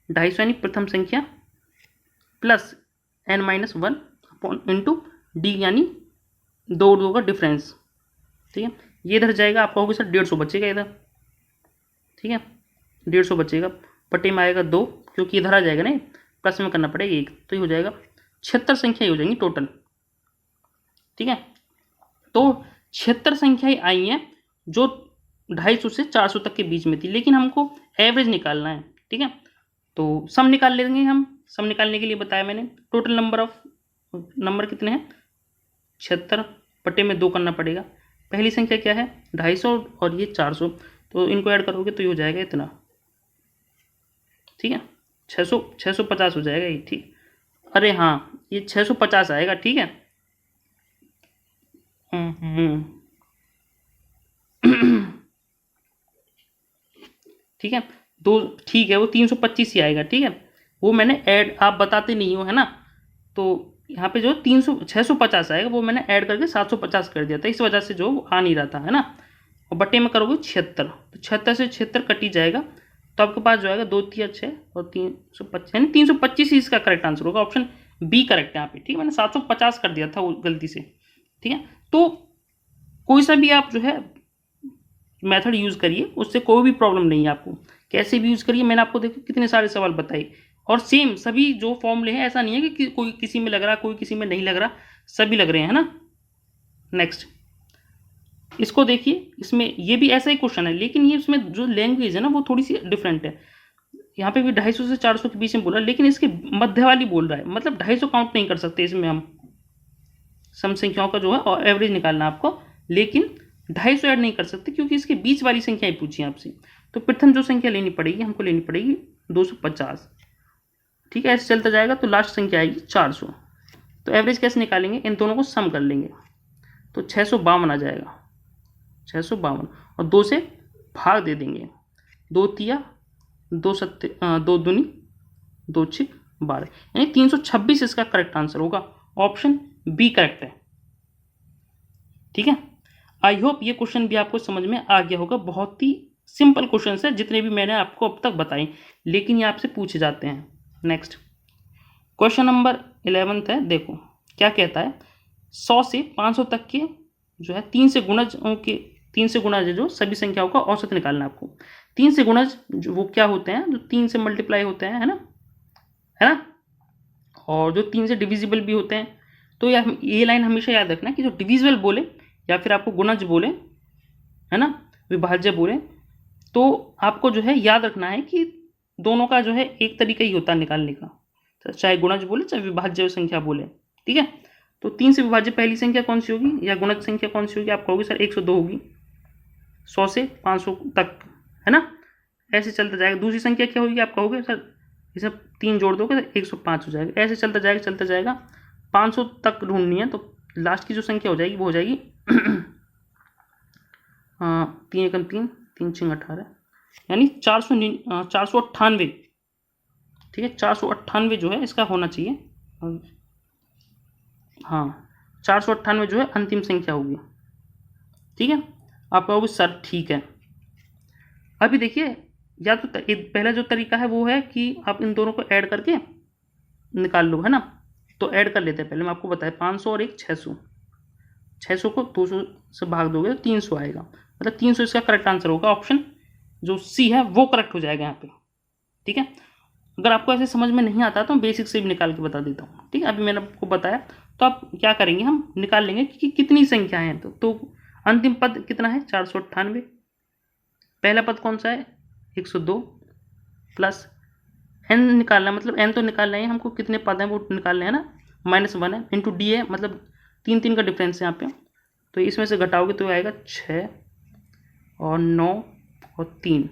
250 यानी प्रथम संख्या, plus n-1 upon into D, यानी 2 और 2 का डिफरेंस। ठीक है, ये इधर जाएगा, आपका होगा सर 150 बचेगा इधर। ठीक है, 150 बचेगा, पट्टी में आएगा 2, क्योंकि इधर आ जाएगा नहीं, प्लस में करना पड़ेगा 1, तो ये हो जाएगा 76 संख्या हो जाएंगी टोटल। ठीक है, तो 76 संख्याएं आई हैं जो 250 से 400 तक के बीच में थी, लेकिन हमको एवरेज निकालना है। ठीक है, तो सम निकाल लेंगे हम। सम निकालने के लिए बताया मैंने, टोटल नंबर कितने हैं 76, पट्टे में 2 करना पड़ेगा। पहली संख्या क्या है 250 और ये 400, तो इनको ऐड करोगे तो ये हो जाएगा इतना। ठीक है, 650 हो जाएगा ये। ठीक, अरे हाँ ये 650 आएगा। ठीक है, ठीक है, ठीक है, वो 325 ही आएगा। ठीक है, वो मैंने ऐड, आप बताते नहीं हो है ना, तो यहाँ पे जो 650 आएगा वो मैंने ऐड करके 750 कर दिया था, इस वजह से जो आ नहीं रहा था, है ना। और बट्टे में करोगे 76, तो 76 से 76 कट ही जाएगा, तो आपके पास जो आएगा 2 3 6 और 325, यानी 325 ही इसका करेक्ट आंसर होगा। ऑप्शन बी करेक्ट है यहाँ पे। ठीक है, मैंने 750 कर दिया था वो गलती से। ठीक है, तो कोई सा भी आप जो है मेथड यूज़ करिए, उससे कोई भी प्रॉब्लम नहीं है आपको, कैसे भी यूज़ करिए। मैंने आपको देखो कितने सारे सवाल बताए, और सेम सभी जो फॉर्मूले हैं, ऐसा नहीं है कि कोई किसी में लग रहा, कोई किसी में नहीं लग रहा, सभी लग रहे हैं, है ना। नेक्स्ट इसको देखिए, इसमें ये भी ऐसा ही क्वेश्चन है, लेकिन ये इसमें जो लैंग्वेज है ना वो थोड़ी सी डिफरेंट है। यहाँ पे भी 250 से 400 के बीच में बोला, लेकिन इसके मध्य वाली बोल रहा है, मतलब 250 काउंट नहीं कर सकते इसमें हम। सम संख्याओं का जो है और एवरेज निकालना आपको, लेकिन 250 ऐड नहीं कर सकते क्योंकि इसके बीच वाली संख्याएं पूछी आपसे। तो प्रथम जो संख्या लेनी पड़ेगी, हमको लेनी पड़ेगी 250। ठीक है, ऐसे चलता जाएगा तो लास्ट संख्या आएगी 400। तो एवरेज कैसे निकालेंगे, इन दोनों को सम कर लेंगे, तो 652 आ जाएगा, 652, और 2 से भाग दे देंगे, 2 तिया 2 सत्ते 2 दूनी 2 6 12, यानी 326 इसका करेक्ट आंसर होगा। ऑप्शन बी करेक्ट है। ठीक है, आई होप ये क्वेश्चन भी आपको समझ में आ गया होगा। बहुत ही सिंपल क्वेश्चन है जितने भी मैंने आपको अब तक बताए, लेकिन ये आपसे पूछे जाते हैं। नेक्स्ट क्वेश्चन नंबर 11 है, देखो क्या कहता है। 100 से 500 तक के जो है 3 से गुणज जो सभी संख्याओं का औसत निकालना है आपको। 3 से गुणज जो वो क्या होते हैं, जो 3 से मल्टीप्लाई होते हैं, है ना, और जो 3 से डिविजिबल भी होते हैं। तो ये लाइन हमेशा याद रखना कि जो डिविजिबल बोले या फिर आपको गुणज बोले, है ना, विभाज्य बोले, तो आपको जो है याद रखना है कि दोनों का जो है एक तरीका ही होता है निकालने का, चाहे गुणज बोले चाहे विभाज्य संख्या बोले। ठीक है, तो 3 से विभाज्य पहली संख्या कौन सी होगी या गुणज संख्या कौन सी होगी, आप कहोगे सर 102 होगी, 100 से 500 तक, है ना, ऐसे चलता जाएगा। दूसरी संख्या क्या होगी, आप कहोगे सर इसे 3 जोड़ दोगे तो 105 हो जाएगा। ऐसे चलता जाएगा 500 तक ढूंढनी है, तो लास्ट की जो संख्या हो जाएगी वो हो जाएगी 3 एकम 3 3 6 18, यानी 498। ठीक है, 498 जो है इसका होना चाहिए। हाँ, 498 जो है अंतिम संख्या होगी। ठीक है, आप कहोगे सर ठीक है। अभी देखिए, या तो पहला जो तरीका है वो है कि आप इन दोनों को ऐड करके निकाल लो, है ना। तो ऐड कर लेते हैं, पहले मैं आपको बताया 500 और एक 600, 600 को 200 से भाग दोगे तो 300 आएगा, मतलब 300 इसका करेक्ट आंसर होगा। ऑप्शन जो सी है वो करेक्ट हो जाएगा यहाँ पे। ठीक है, अगर आपको ऐसे समझ में नहीं आता तो मैं बेसिक से भी निकाल के बता देता हूँ। ठीक है, अभी मैंने आपको बताया, तो आप क्या करेंगे, हम निकाल लेंगे कि कितनी संख्याएं हैं। तो अंतिम पद कितना है 498, पहला पद कौन सा है 102, प्लस एन निकालना है, मतलब एन तो निकालना है हमको, कितने पद हैं वो निकालना है ना, -1 है, इंटू डी है, मतलब 3 का डिफरेंस है यहाँ पे, तो इसमें से घटाओगे तो आएगा 6 और 9 और 3,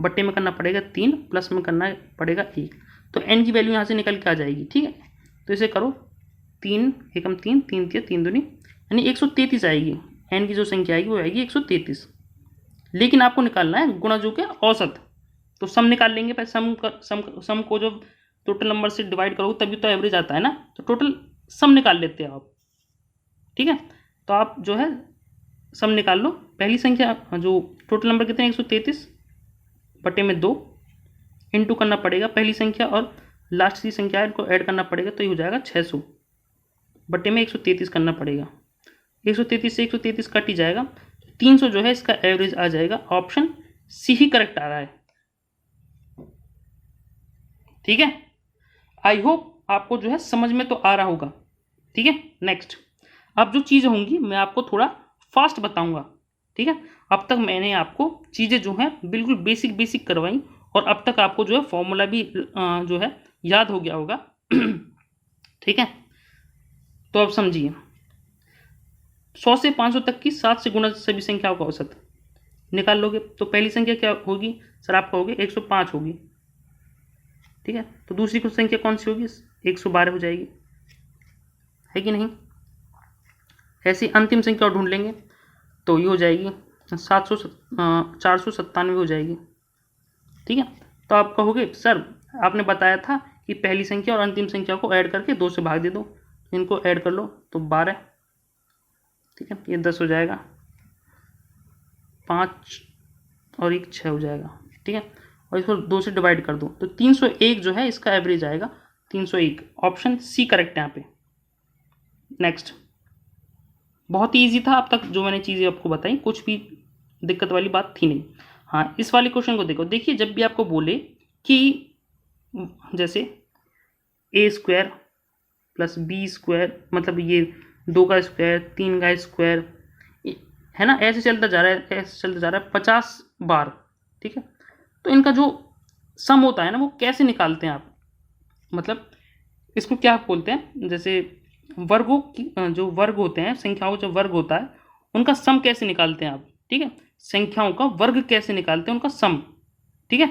बट्टे में करना पड़ेगा 3, प्लस में करना पड़ेगा 1, तो एन की वैल्यू यहाँ से निकल के आ जाएगी। ठीक है, तो इसे करो 3 एकम 3 3 तिया 3 दूनी, यानी 133 आएगी। एन की जो संख्या आएगी वो आएगी 133, लेकिन आपको निकालना है गुणजों के औसत। तो सम निकाल लेंगे, पहले सम को जब टोटल नंबर से डिवाइड करोगे तभी तो एवरेज आता है ना, तो टोटल सम निकाल लेते हैं आप। ठीक है, तो आप जो है सम निकाल लो। पहली संख्या जो टोटल नंबर कितने 133 बटे में 2, इंटू करना पड़ेगा पहली संख्या और लास्ट की संख्या है, इनको ऐड करना पड़ेगा, तो ये हो जाएगा 600 बटे में 133 करना पड़ेगा। 133 से 133 कट ही जाएगा, 300 जो है इसका एवरेज आ जाएगा। ऑप्शन सी ही करेक्ट आ रहा है। ठीक है, आई होप आपको जो है समझ में तो आ रहा होगा। ठीक है, नेक्स्ट अब जो चीज़ें होंगी मैं आपको थोड़ा फास्ट बताऊंगा। ठीक है, अब तक मैंने आपको चीज़ें जो हैं बिल्कुल बेसिक बेसिक करवाई, और अब तक आपको जो है फॉर्मूला भी जो है याद हो गया होगा। ठीक है, तो अब समझिए, 100 से 500 तक की 7 से गुणा सभी संख्याओं का औसत निकाल लोगे तो पहली संख्या क्या होगी सर? आपका होगी 105 होगी। ठीक है, तो दूसरी कुछ संख्या कौन सी होगी? 112 हो जाएगी, है कि नहीं? ऐसी अंतिम संख्या ढूंढ लेंगे तो ये हो जाएगी 497 हो जाएगी। ठीक है, तो आप कहोगे सर आपने बताया था कि पहली संख्या और अंतिम संख्या को ऐड करके 2 से भाग दे दो, इनको ऐड कर लो तो 12। ठीक है, ये 10 हो जाएगा, 5 और 1 6 हो जाएगा। ठीक है, और इसको 2 से डिवाइड कर दो तो 301 जो है इसका एवरेज आएगा, 301। ऑप्शन सी करेक्ट है यहाँ पे। नेक्स्ट, बहुत ही ईजी था अब तक जो मैंने चीज़ें आपको बताई, कुछ भी दिक्कत वाली बात थी नहीं। हाँ, इस वाले क्वेश्चन को देखो, देखिए जब भी आपको बोले कि जैसे a² प्लस b² मतलब ये 2 का स्क्वायर 3 का स्क्वायर है ना, ऐसे चलता जा रहा है, ऐसे चलता जा रहा है 50 बार। ठीक है, तो इनका जो सम होता है ना वो कैसे निकालते हैं आप? मतलब इसको क्या बोलते हैं? जैसे वर्गों की जो वर्ग होते हैं, संख्याओं का जो वर्ग होता है उनका सम कैसे निकालते हैं आप? ठीक है, संख्याओं का वर्ग कैसे निकालते हैं, उनका सम। ठीक है,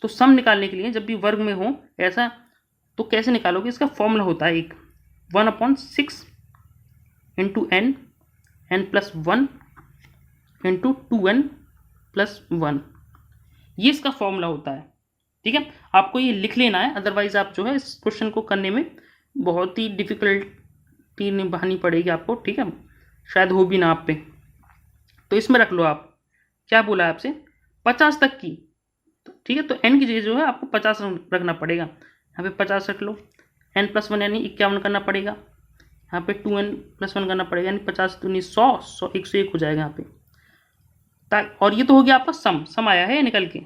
तो सम निकालने के लिए जब भी वर्ग में हो ऐसा तो कैसे निकालोगे? इसका फॉर्मूला होता है एक 1/6 into n n+1 into 2n+1, ये इसका फॉर्मूला होता है। ठीक है, आपको ये लिख लेना है, अदरवाइज आप जो है इस क्वेश्चन को करने में बहुत ही डिफिकल्टी निभानी पड़ेगी आपको। ठीक है, शायद हो भी ना आप पे, तो इसमें रख लो आप। क्या बोला है आपसे? 50 तक की। ठीक है, तो n की जगह जो है आपको 50 रखना पड़ेगा, यहाँ पे 50 रख लो। n+1 यानी 51 करना पड़ेगा, यहाँ पे 2n+1 करना पड़ेगा, यानी 50 दूनी 100 101 हो जाएगा यहाँ पे। और ये तो हो गया आपका सम, सम आया है निकल के।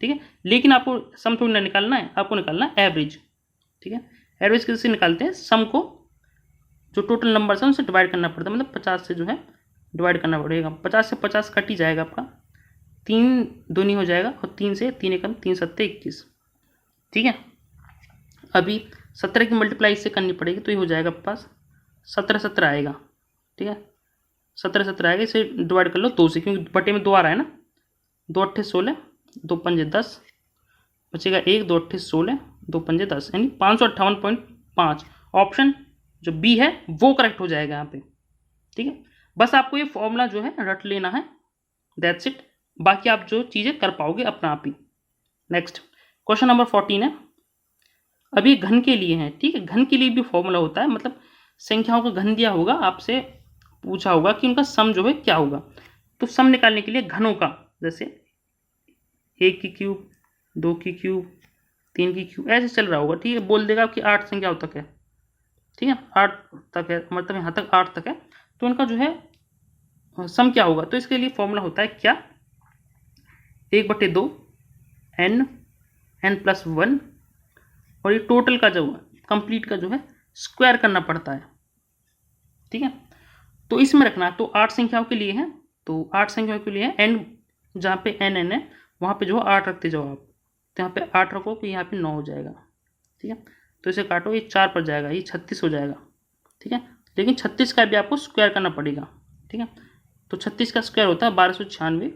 ठीक है, लेकिन आपको सम थोड़ी ना निकालना है, आपको निकालना है एवरेज। ठीक है, एवरेज कैसे निकालते हैं? सम को जो टोटल नंबर है उनसे डिवाइड करना पड़ता है, मतलब 50 से जो है डिवाइड करना पड़ेगा। 50 से 50 कट ही जाएगा आपका, 3 दूनी हो जाएगा, और 3 से 3 एकम 3 7 21। ठीक है, अभी 17 की मल्टीप्लाई इससे करनी पड़ेगी, तो ये हो जाएगा आपके पास 17 आएगा। ठीक है, 17 आएगा, इसे डिवाइड कर लो 2 से, क्योंकि बटे में 2 आ रहा है ना। 2 8 16, 2 5 10, बचेगा 1, 2 8 16, 2 5 10, यानी 558.5। ऑप्शन जो बी है वो करेक्ट हो जाएगा यहाँ पे। ठीक है, बस आपको ये फॉर्मूला जो है रट लेना है, दैट्स इट। बाकी आप जो चीज़ें कर पाओगे अपना आप ही। नेक्स्ट क्वेश्चन नंबर 14 है, अभी घन के लिए है। ठीक है, घन के लिए भी फॉर्मूला होता है, मतलब संख्याओं का घन दिया होगा, आपसे पूछा होगा कि उनका सम जो है क्या होगा। तो सम निकालने के लिए घनों का, जैसे 1 की क्यूब, 2 की क्यूब, 3 की क्यूब, ऐसे चल रहा होगा। ठीक है, बोल देगा कि 8 संख्याओं तक है। ठीक है, 8 तक है, मतलब यहाँ तक 8 तक है, तो उनका जो है सम क्या होगा? तो इसके लिए फॉर्मूला होता है क्या? 1/2 n+1, और ये टोटल का जो कंप्लीट का जो है स्क्वायर करना पड़ता है। ठीक है, तो इसमें रखना, तो 8 संख्याओं के लिए है, तो 8 संख्याओं के लिए n जहाँ पे n है वहाँ पे जो है 8 रखते जाओ आप, तो यहाँ पे 8 रखो तो यहाँ पे 9 हो जाएगा। ठीक है, तो इसे काटो, ये 4 पर जाएगा, ये 36 हो जाएगा। ठीक है, लेकिन 36 का भी आपको स्क्वायर करना पड़ेगा। ठीक है, तो 36 का स्क्वायर होता है 1296।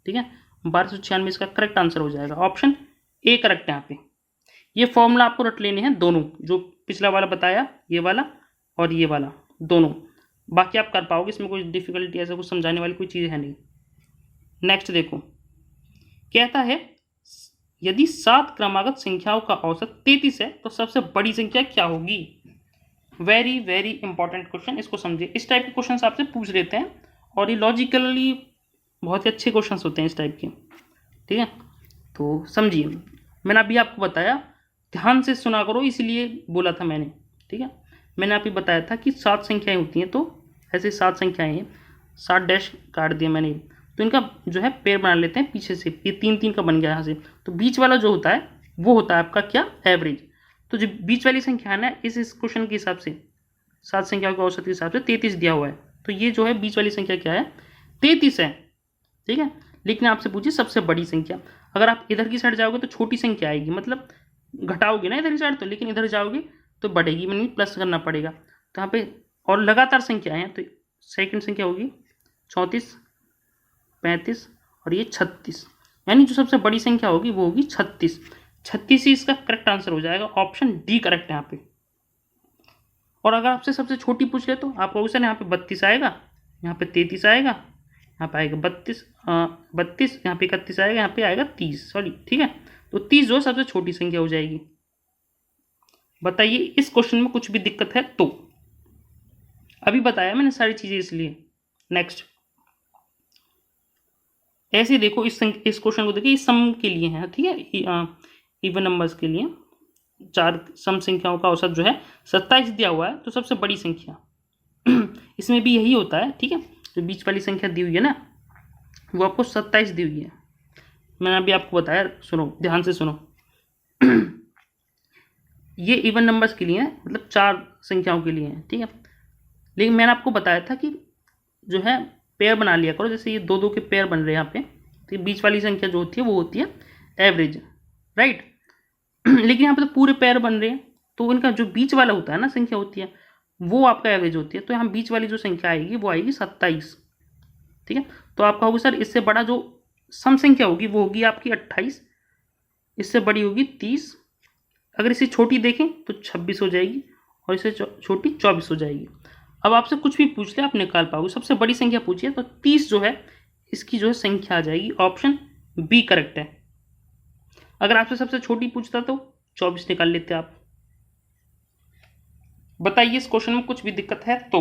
ठीक है, 1296 इसका करेक्ट आंसर हो जाएगा। ऑप्शन ए करेक्ट है यहाँ पे। ये फॉर्मूला आपको रट लेने हैं दोनों, जो पिछला वाला बताया ये वाला और ये वाला दोनों, बाकी आप कर पाओगे, इसमें कोई डिफिकल्टी ऐसा कुछ समझाने वाली कोई चीज़ है नहीं। नेक्स्ट देखो, कहता है यदि 7 क्रमागत संख्याओं का औसत 33 है तो सबसे बड़ी संख्या क्या होगी? वेरी वेरी इंपॉर्टेंट क्वेश्चन, इसको समझिए। इस टाइप के क्वेश्चन आपसे पूछ लेते हैं, और ये लॉजिकली बहुत ही अच्छे क्वेश्चन होते हैं इस टाइप के। ठीक है, तो समझिए, मैंने अभी आपको बताया ध्यान से सुना करो, इसलिए बोला था मैंने, ठीक है। मैंने आप ही बताया था कि 7 संख्याएं होती हैं, तो ऐसे 7 संख्याएं हैं, 7 डैश काट दिया मैंने, तो इनका जो है पेयर बना लेते हैं पीछे से। ये 3 3 का बन गया यहाँ से, तो बीच वाला जो होता है वो होता है आपका क्या, एवरेज। तो जो बीच वाली संख्या है ना, इस क्वेश्चन के हिसाब से 7 संख्याओं के औसत के हिसाब से 33 दिया हुआ है, तो ये जो है बीच वाली संख्या क्या है, 33 है, ठीक है। लेकिन आपसे पूछिए सबसे बड़ी संख्या, अगर आप इधर की साइड जाओगे तो छोटी संख्या आएगी, मतलब घटाओगे ना इधर की साइड तो, लेकिन इधर जाओगे तो बढ़ेगी, मतलब प्लस करना पड़ेगा। तो यहाँ पे और लगातार संख्या है, तो सेकंड संख्या होगी 34, 35 और ये 36, यानी जो सबसे बड़ी संख्या होगी वो होगी 36। 36 ही इसका करेक्ट आंसर हो जाएगा, ऑप्शन डी करेक्ट है यहाँ पे। और अगर आपसे सबसे छोटी पूछ ले तो आपको क्वेश्चन यहाँ पे 32 आएगा, यहाँ पे 33 आएगा, यहाँ पे आएगा 32, यहाँ पे 31 आएगा, यहाँ पे आएगा 30, सॉरी, ठीक है। तो 30 जो सबसे छोटी संख्या हो जाएगी। बताइए इस क्वेश्चन में कुछ भी दिक्कत है तो, अभी बताया मैंने सारी चीजें इसलिए। नेक्स्ट, ऐसे देखो इस क्वेश्चन को देखिए, इस सम के लिए है, ठीक है, इवन नंबर्स के लिए 4 सम संख्याओं का औसत जो है 27 दिया हुआ है, तो सबसे बड़ी संख्या इसमें भी यही होता है, ठीक है। जो बीच वाली संख्या दी हुई है ना, वो आपको 27 दी हुई है, मैंने अभी आपको बताया, सुनो ध्यान से सुनो। ये इवन नंबर्स के लिए है, मतलब 4 संख्याओं के लिए है, ठीक है। लेकिन मैंने आपको बताया था कि जो है पेयर बना लिया करो, जैसे ये 2 2 के पेयर बन रहे हैं यहाँ पे, तो बीच वाली संख्या जो होती है वो होती है एवरेज, राइट। लेकिन यहाँ पे तो पूरे पेयर बन रहे हैं, तो इनका जो बीच वाला होता है ना संख्या होती है, वो आपका एवरेज होती है। तो यहाँ बीच वाली जो संख्या आएगी वो आएगी 27, ठीक है। तो आपका होगा सर इससे बड़ा जो सम संख्या होगी वो होगी आपकी 28, इससे बड़ी होगी 30, अगर इसे छोटी देखें तो 26 हो जाएगी, और इससे छोटी 24 हो जाएगी। अब आपसे कुछ भी पूछ ले आप निकाल पाओगे। सबसे बड़ी संख्या पूछिए तो 30 जो है इसकी जो है संख्या आ जाएगी, ऑप्शन बी करेक्ट है। अगर आपसे सबसे छोटी पूछता तो 24 निकाल लेते आप। बताइए इस क्वेश्चन में कुछ भी दिक्कत है तो,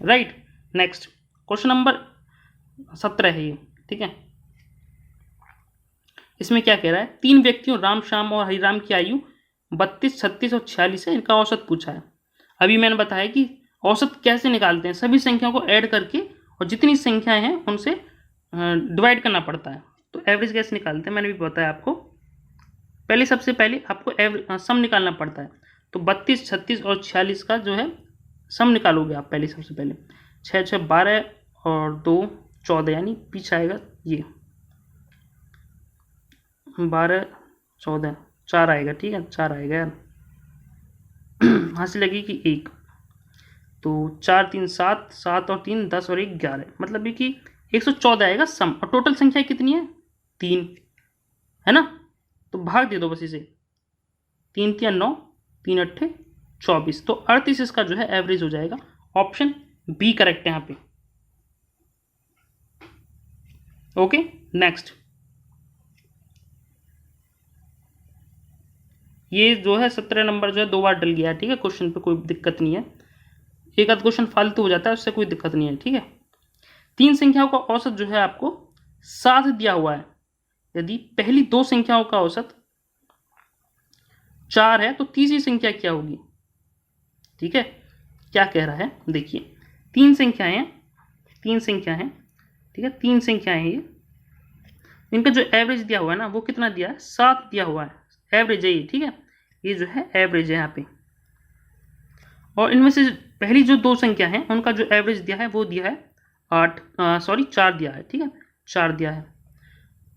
राइट। नेक्स्ट क्वेश्चन नंबर 17 है ये, ठीक है। इसमें क्या कह रहा है, 3 व्यक्तियों राम, श्याम और हरिराम की आयु 32, 36 और 46 है, इनका औसत पूछा है। अभी मैंने बताया कि औसत कैसे निकालते हैं, सभी संख्याओं को ऐड करके और जितनी संख्याएं हैं उनसे डिवाइड करना पड़ता है। तो एवरेज कैसे निकालते हैं मैंने भी बताया आपको। पहले सबसे पहले आपको सम निकालना पड़ता है, तो 32, 36 और 46 का जो है सम निकालोगे आप पहले, सबसे पहले 6 6 12 और 2 14, यानी पीछे आएगा ये 12 14 4 आएगा, ठीक है, 4 आएगा यार। हासिल लगेगी कि 1, तो 4 3 7, 7 और 3 10 और 1 11, मतलब ये कि 114 आएगा सम। और टोटल संख्या कितनी है, 3 है ना, तो भाग दे दो बस इसे, 3 3 9, 3 8 24, तो 38 इसका जो है एवरेज हो जाएगा, ऑप्शन बी करेक्ट है यहाँ पे। ओके, नेक्स्ट, ये जो है 17 नंबर जो है 2 बार डल गया है, ठीक है, क्वेश्चन पे कोई दिक्कत नहीं है, एक आध क्वेश्चन फालतू हो जाता है, उससे कोई दिक्कत नहीं है, ठीक है। 3 संख्याओं का औसत जो है आपको 7 दिया हुआ है, यदि पहली 2 संख्याओं का औसत 4 है तो तीसरी संख्या क्या होगी, ठीक है। क्या कह रहा है देखिए, 3 संख्याएं हैं, ठीक है, 3 संख्याएं ये, इनका जो एवरेज दिया हुआ है ना वो कितना दिया है, 7 दिया हुआ है, एवरेज है ये, ठीक है, ये जो है एवरेज है यहाँ पे। और इनमें से पहली जो 2 संख्या हैं उनका जो एवरेज दिया है वो दिया है 4 दिया है, ठीक है, 4 दिया है।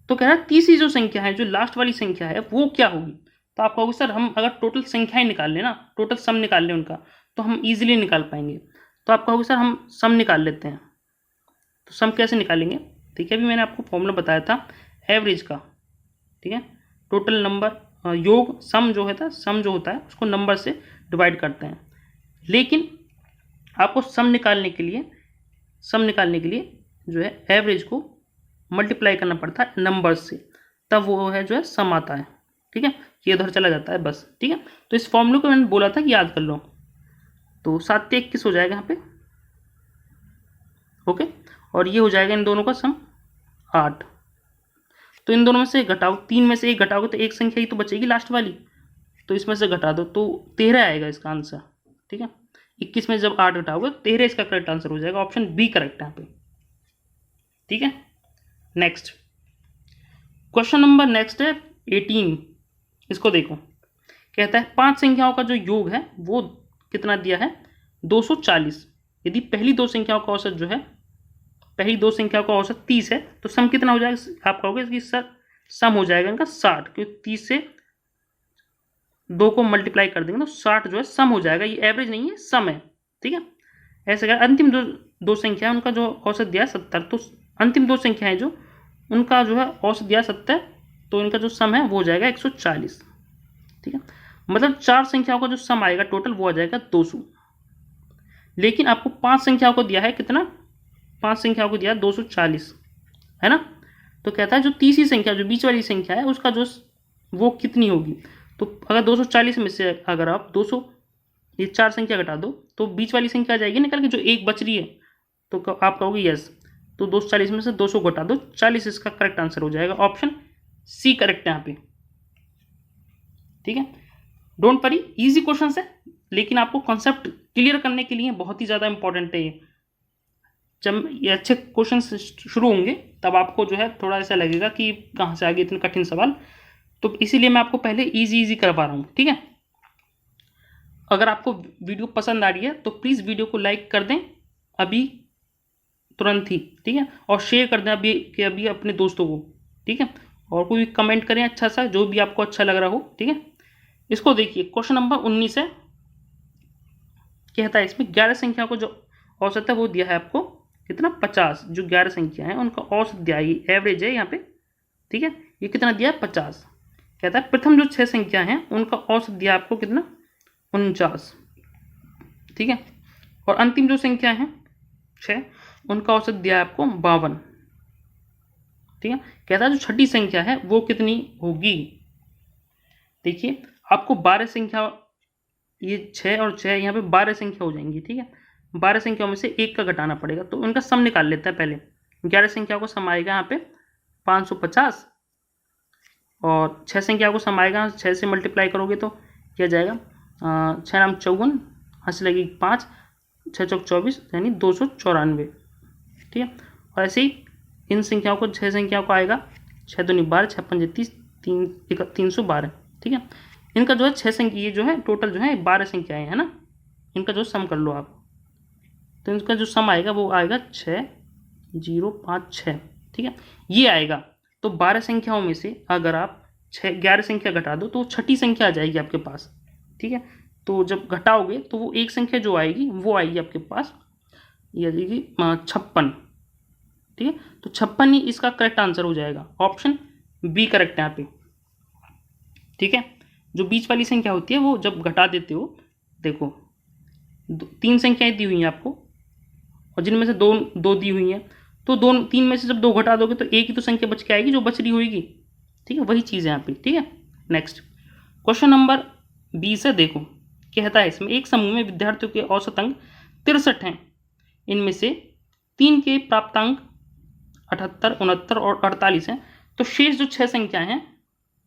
तो कह रहा है तीसरी जो संख्या है, जो लास्ट वाली संख्या है वो क्या होगी। तो आप कहोगे सर हम अगर टोटल संख्याएं निकाल लें ना, टोटल सम निकाल लें उनका, तो हम इजीली निकाल पाएंगे। तो आप कहोगे सर हम सम निकाल लेते हैं, तो सम कैसे निकालेंगे, ठीक है, अभी मैंने आपको फॉर्मूला बताया था एवरेज का, ठीक है। टोटल नंबर योग सम जो होता है उसको नंबर से डिवाइड करते हैं, लेकिन आपको सम निकालने के लिए जो है एवरेज को मल्टीप्लाई करना पड़ता है नंबर से, तब वो है जो है सम आता है, ठीक है, ये उधर चला जाता है बस, ठीक है। तो इस फॉर्मूले को मैंने बोला था कि याद कर लो, तो 7 से 21 हो जाएगा यहाँ पे, ओके, और ये हो जाएगा इन दोनों का सम 8। तो इन दोनों में से घटाओ, 3 में से 1 घटाओगे तो एक संख्या ही तो बचेगी लास्ट वाली, तो इसमें से घटा दो तो 13 आएगा इसका आंसर। ठीक है, 21 में जब 8 घटाओगे 13 इसका करेक्ट आंसर हो जाएगा। ऑप्शन बी करेक्ट है यहाँ पे। ठीक है, नेक्स्ट क्वेश्चन नंबर नेक्स्ट है 18। इसको देखो, कहता है 5 संख्याओं का जो योग है वो कितना दिया है 240। यदि पहली दो संख्याओं का औसत जो है, पहली दो संख्याओं का औसत 30 है तो सम कितना हो जाएगा, आप कहोगे कि सर सम हो जाएगा इनका 60, क्योंकि 30 से 2 को मल्टीप्लाई कर देंगे तो 60 जो है सम हो जाएगा। ये एवरेज नहीं है, सम है। ठीक है, ऐसे कर अंतिम दो संख्या है उनका जो औसत दिया 70, तो अंतिम दो संख्याएं जो उनका जो है औसत दिया 70, तो इनका जो सम है वो हो जाएगा 140। ठीक है, मतलब 4 संख्याओं का जो सम आएगा टोटल वो आ जाएगा 200। लेकिन आपको 5 संख्याओं को दिया है कितना, 5 संख्याओं को दिया है 240, है ना। तो कहता है जो तीसरी संख्या जो बीच वाली संख्या है उसका जो वो कितनी होगी। तो अगर 240 में से अगर आप 200 ये 4 संख्या घटा दो तो बीच वाली संख्या आ जाएगी निकल के, जो एक बच रही है, तो आप कहोगे यस, तो 240 में से 200 घटा दो 40, इसका करेक्ट आंसर हो जाएगा। ऑप्शन सी करेक्ट है यहाँ पे। ठीक है, डोंट वरी, इजी क्वेश्चन है, लेकिन आपको कॉन्सेप्ट क्लियर करने के लिए बहुत ही ज़्यादा इंपॉर्टेंट है ये। जब ये अच्छे क्वेश्चन शुरू होंगे तब आपको जो है थोड़ा ऐसा लगेगा कि कहाँ से आ गए इतने कठिन सवाल, तो इसीलिए मैं आपको पहले इजी करवा रहा हूँ। ठीक है, अगर आपको वीडियो पसंद आ रही है तो प्लीज़ वीडियो को लाइक कर दें अभी तुरंत ही। ठीक है, और शेयर कर दें अभी अपने दोस्तों को। ठीक है, और कोई कमेंट करें अच्छा सा जो भी आपको अच्छा लग रहा हो। ठीक है, इसको देखिए क्वेश्चन नंबर 19 है, कहता है इसमें 11 संख्या को जो औसत है वो दिया है आपको कितना 50। जो 11 संख्या है उनका औसत दिया है, एवरेज है यहाँ पे। ठीक है, ये कितना दिया है 50। कहता है प्रथम जो 6 संख्या हैं उनका औसत दिया आपको कितना 49। ठीक है, और अंतिम जो संख्या है 6 उनका औसत दिया है आपको 52। ठीक है, कहता है जो छठी संख्या है वो कितनी होगी। देखिए आपको 12 संख्या, ये 6 और 6 यहाँ पे 12 संख्या हो जाएंगी। ठीक है, 12 संख्याओं में से एक का घटाना पड़ेगा, तो उनका सम निकाल लेते हैं पहले। 11 संख्या को सम आएगा यहाँ पे 550, और 6 संख्या को सम आएगा 6 से मल्टीप्लाई करोगे तो क्या जाएगा 6 नाम 54, हंसी लगेगी 5, 6 चौक 24 यानी 294। ठीक है, और ऐसे ही इन संख्याओं को 6 संख्याओं को आएगा 6 दूनी 12, 6 पंजे 30, 312। ठीक है, इनका जो है 6 संख्या, ये जो है टोटल जो है 12 संख्याएं है ना, इनका जो सम कर लो आप, तो इनका जो सम आएगा वो आएगा 6056। ठीक है, ये आएगा। तो 12 संख्याओं में से अगर आप 11 संख्या घटा दो तो छठी संख्या आ जाएगी आपके पास। ठीक है, तो जब घटाओगे तो वो एक संख्या जो आएगी वो आएगी आपके पास, ये आ जाएगी 56। ठीक है, तो 56 ही इसका करेक्ट आंसर हो जाएगा। ऑप्शन बी करेक्ट है यहाँ पे। ठीक है, जो बीच वाली संख्या होती है वो जब घटा देते हो, देखो 3 संख्याएं दी हुई हैं आपको और जिनमें से दो दी हुई हैं, तो 3 में से जब 2 घटा दोगे तो एक ही तो संख्या बच के आएगी जो बच रही होगी। ठीक है, वही चीज़ है यहाँ पे। ठीक है, नेक्स्ट क्वेश्चन नंबर 20 है, देखो कहता है इसमें एक समूह में विद्यार्थियों के औसत अंक 63 हैं, इनमें से 3 के प्राप्तांक 78, 69 और 48 हैं, तो शेष जो 6 संख्या हैं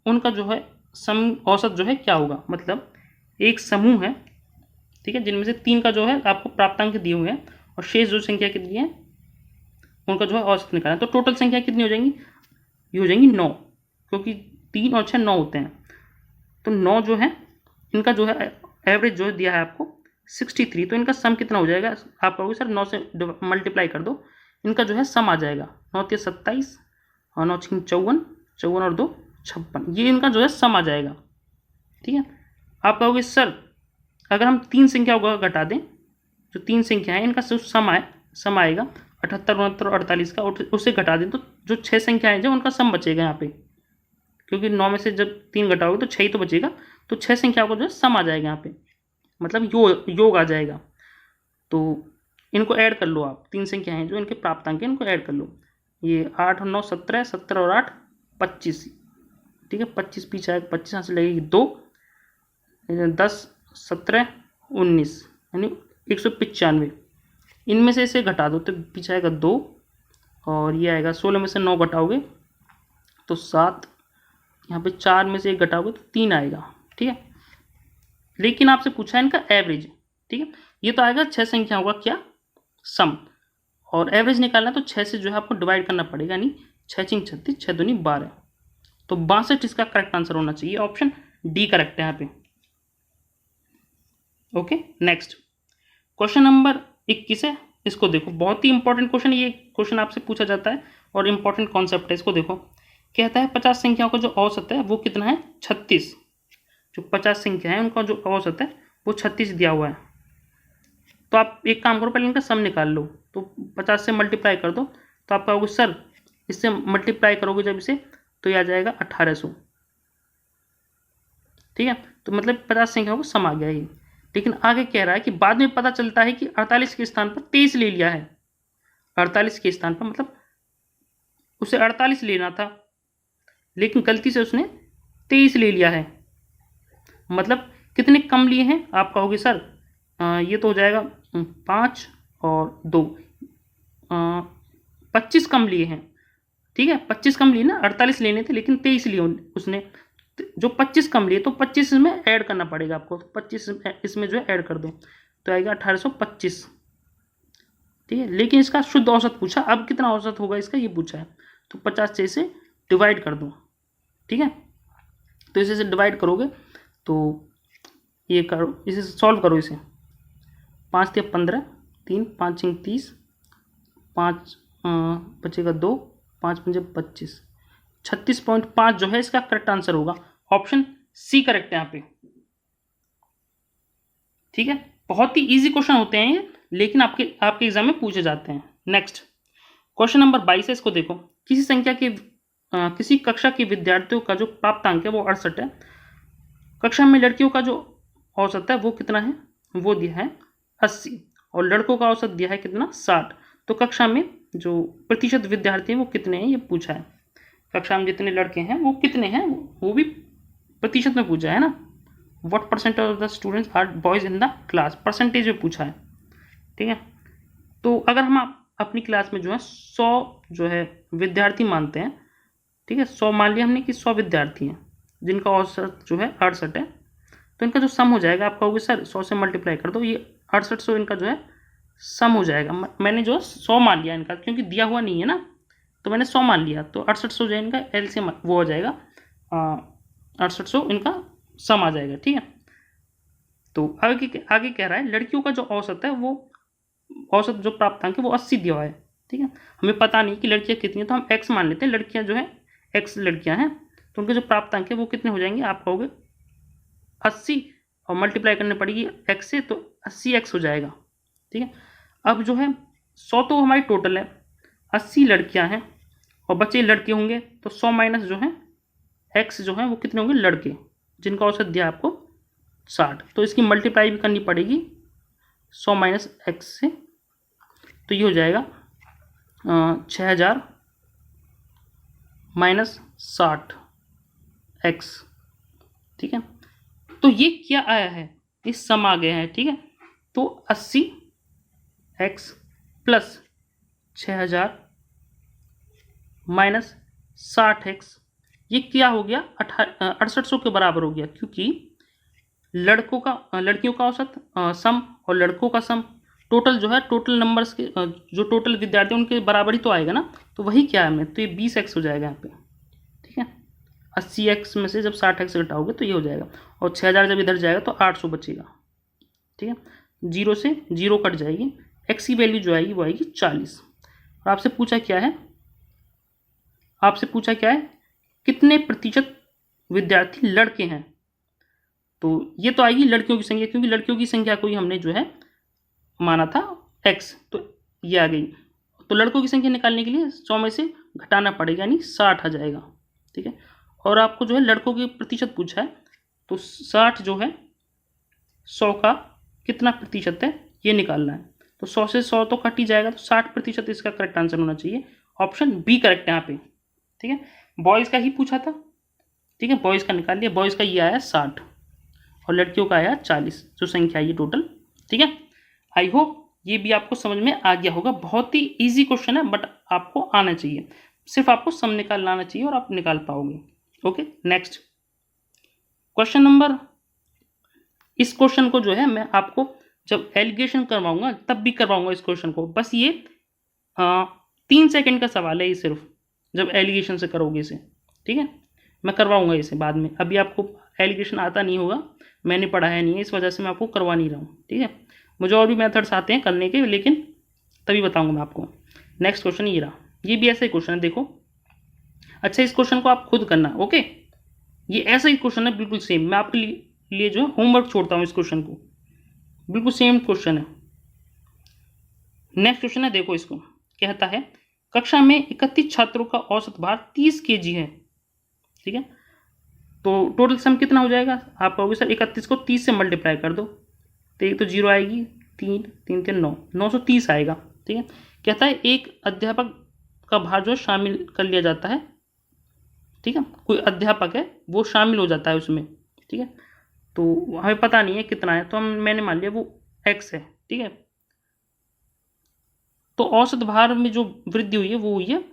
उनका जो है सम औसत जो है क्या होगा। मतलब एक समूह है, ठीक है, जिनमें से 3 का जो है आपको प्राप्तांक दिए हुए हैं और शेष जो संख्या कितनी है उनका जो है औसत निकालना, तो टोटल संख्या कितनी हो जाएंगी, ये हो जाएंगी 9, क्योंकि 3 और 6 9 होते हैं, तो 9 जो है इनका जो है एवरेज जो दिया है आपको 63, तो इनका सम कितना हो जाएगा, आप कहोगे सर 9 से मल्टीप्लाई कर दो, इनका जो है सम आ जाएगा 9 3 27 और 9 6 54, 54 और 2 56, ये इनका जो है सम आ जाएगा। ठीक है, आप कहोगे सर अगर हम 3 संख्याओं को घटा दें, जो 3 संख्या है इनका सम आएगा 78, 69 और 48 का, उससे घटा दें तो जो 6 संख्याएं जो उनका सम बचेगा यहाँ पे, क्योंकि 9 में से जब 3 घटाओगे तो 6 ही तो बचेगा, तो 6 संख्याओं को जो है सम आ जाएगा यहाँ पे, मतलब योग आ जाएगा। तो इनको ऐड कर लो आप, 3 संख्याएं हैं जो इनके प्राप्तांक हैं इनको ऐड कर लो, ये 8 और 9 17, 17 और 8 25। ठीक है, 25 पीछे आएगा 25, यहाँ से लगेगी 2, 10 17 19 यानी 195। इनमें से इसे घटा दो तो पीछे आएगा 2 और ये आएगा 16 में से 9 घटाओगे तो 7, यहाँ पे 4 में से 1 घटाओगे तो 3 आएगा, ठीक है। लेकिन आपसे पूछा है इनका एवरेज, ठीक है। ये तो आएगा 6 संख्या होगा क्या सम, और एवरेज निकालना तो 6 से जो है आपको डिवाइड करना पड़ेगा, यानी 6 × 36, 6 दूनी 12, तो 62 इसका करेक्ट आंसर होना चाहिए। ऑप्शन डी करेक्ट है यहाँ पे। ओके, नेक्स्ट क्वेश्चन नंबर 21 है। इसको देखो, बहुत ही इंपॉर्टेंट क्वेश्चन, ये क्वेश्चन आपसे पूछा जाता है और इंपॉर्टेंट कॉन्सेप्ट है। इसको देखो, कहता है 50 संख्याओं का जो औसत है वो कितना है 36। जो 50 संख्या है उनका जो औसत है वो 36 दिया हुआ है। तो आप एक काम करो, पहले इनका सम निकाल लो, तो 50 से मल्टीप्लाई कर दो, तो आप कहोगे सर इससे मल्टीप्लाई करोगे जब इसे तो ये आ जाएगा 1800, ठीक है। तो मतलब 50 संख्याओं को सम आ गया ये। लेकिन आगे कह रहा है कि बाद में पता चलता है कि 48 के स्थान पर 23 ले लिया है। 48 के स्थान पर मतलब उसे 48 लेना था, लेकिन गलती से उसने 23 ले लिया है। मतलब कितने कम लिए हैं, आप कहोगे सर ये तो हो जाएगा 5 और 2, 25 कम लिए हैं, ठीक है। 25 कम लिए ना, 48 लेने थे लेकिन 23 लिए उसने। जो 25 कम लिए तो 25 में ऐड करना पड़ेगा आपको, तो 25 इसमें जो है ऐड कर दो तो आएगा 1825, ठीक है। लेकिन इसका शुद्ध औसत पूछा, अब कितना औसत होगा इसका ये पूछा है, तो 50 से इसे डिवाइड कर दो, ठीक है। तो इसे डिवाइड करोगे तो ये करो, इसे सॉल्व करो, इसे 5 × 15, 3, 5 × 30, 5 बचेगा 2, 5 × 5 = 25, 36.5 जो है इसका करेक्ट आंसर होगा। ऑप्शन सी करेक्ट है यहाँ पे, ठीक है। बहुत ही इजी क्वेश्चन होते हैं ये, लेकिन आपके एग्जाम में पूछे जाते हैं। नेक्स्ट क्वेश्चन नंबर 22 है। इसको देखो, किसी संख्या के किसी कक्षा के विद्यार्थियों का जो प्राप्तांक है वो 68 है। कक्षा में लड़कियों का जो औसत है वो कितना है, वो दिया है 80, और लड़कों का औसत दिया है कितना 60। तो कक्षा में जो प्रतिशत विद्यार्थी हैं वो कितने हैं ये पूछा है। कक्षा में जितने लड़के हैं वो कितने हैं, वो भी प्रतिशत में पूछा है ना। What percent of the students are boys in the class, percentage में पूछा है, ठीक है। तो अगर हम अपनी क्लास में जो है 100 जो है विद्यार्थी मानते हैं, ठीक है, 100 मान लिया हमने कि 100 विद्यार्थी हैं जिनका औसत जो है 68 है, तो इनका जो सम हो जाएगा, आप कहोगे सर 100 से मल्टीप्लाई कर दो, ये 6800 इनका जो है सम हो जाएगा। मैंने जो 100 मान लिया इनका, क्योंकि दिया हुआ नहीं है ना, तो मैंने 100 मान लिया, तो 6800 जो है इनका एलसीएम वो हो जाएगा, 6800 इनका सम आ जाएगा, ठीक है। तो आगे कह रहा है लड़कियों का जो औसत है वो औसत जो प्राप्तांक है वो 80 दिया हुआ है, ठीक है। हमें पता नहीं कि लड़कियां कितनी हैं, तो हम x मान लेते हैं। लड़कियां जो है x लड़कियां हैं, तो उनके जो प्राप्तांक है वो कितने हो जाएंगे, आप कहोगे 80 और मल्टीप्लाई करनी पड़ेगी x से, तो 80x हो जाएगा, ठीक है। अब जो है 100 तो हमारी टोटल है, 80 लड़कियां हैं और बच्चे लड़के होंगे, तो 100 माइनस जो है x जो है वो कितने होंगे लड़के, जिनका औसत दिया आपको 60। तो इसकी मल्टीप्लाई भी करनी पड़ेगी 100 माइनस x से, तो ये हो जाएगा 6000 माइनस 60x, ठीक है। तो ये क्या आया है, इस सम आ गया है, ठीक है। तो 80x प्लस 6000 माइनस 60x, ये क्या हो गया 6800 के बराबर हो गया, क्योंकि लड़कियों का औसत सम और लड़कों का सम टोटल जो है, टोटल नंबर्स के जो टोटल विद्यार्थी उनके बराबर ही तो आएगा ना, तो वही क्या है हमें, तो ये 20x हो जाएगा यहाँ पे, ठीक है। 80x में से जब 60x घटाओगे तो ये हो जाएगा, और 6000 जब इधर जाएगा तो 800 बचेगा, ठीक है। 0 से 0 कट जाएगी, x की वैल्यू जो आएगी वो आएगी 40। और आपसे पूछा क्या है, कितने प्रतिशत विद्यार्थी लड़के हैं, तो ये तो आएगी लड़कियों की संख्या, क्योंकि लड़कियों की संख्या को ही हमने जो है माना था x, तो ये आ गई। तो लड़कों की संख्या निकालने के लिए 100 में से घटाना पड़ेगा, यानी 60 आ जाएगा, ठीक है। और आपको जो है लड़कों के प्रतिशत पूछा है, तो 60 जो है 100 का कितना प्रतिशत है ये निकालना है। तो 100 से 100 तो कट ही जाएगा, तो 60% इसका करेक्ट आंसर होना चाहिए। ऑप्शन बी करेक्ट है यहाँ पे, ठीक है। बॉयज़ का ही पूछा था, ठीक है, बॉयज़ का निकाल लिया। बॉयज़ का ये आया 60 और लड़कियों का आया 40, जो संख्या है ये टोटल, ठीक है। आई होप ये भी आपको समझ में आ गया होगा। बहुत ही इजी क्वेश्चन है, बट आपको आना चाहिए। सिर्फ आपको सम निकाल लाना चाहिए और आप निकाल पाओगे। ओके, नेक्स्ट क्वेश्चन नंबर, इस क्वेश्चन को जो है मैं आपको जब एलिगेशन करवाऊंगा तब भी करवाऊंगा इस क्वेश्चन को। बस ये 3 सेकंड का सवाल है ये, सिर्फ जब एलिगेशन से करोगे इसे, ठीक है। मैं करवाऊंगा इसे बाद में, अभी आपको एलिगेशन आता नहीं होगा, मैंने पढ़ाया नहीं है, इस वजह से मैं आपको करवा नहीं रहा हूँ, ठीक है। मुझे और भी मेथड्स आते हैं करने के, लेकिन तभी बताऊंगा मैं आपको। नेक्स्ट क्वेश्चन ये रहा, ये भी ऐसा ही क्वेश्चन है, देखो। अच्छा, इस क्वेश्चन को आप खुद करना, ओके। ये ऐसा ही क्वेश्चन है, बिल्कुल सेम। मैं आपके लिए जो है होमवर्क छोड़ता हूँ इस क्वेश्चन को, बिल्कुल सेम क्वेश्चन है। नेक्स्ट क्वेश्चन है, देखो इसको। कहता है कक्षा में 31 छात्रों का औसत भार 30 kg है, ठीक है। तो टोटल सम कितना हो जाएगा? आप कहोगे सर 31 को 30 से मल्टीप्लाई कर दो, तो एक तो जीरो आएगी, 3 3 3 9, 930 आएगा, ठीक है। कहता है एक अध्यापक का भार जो शामिल कर लिया जाता है, ठीक है। कोई अध्यापक है वो शामिल हो जाता है उसमें, ठीक है। तो हमें पता नहीं है कितना है, तो मैंने मान लिया वो x है, ठीक है। तो औसत भार में जो वृद्धि हुई है वो हुई है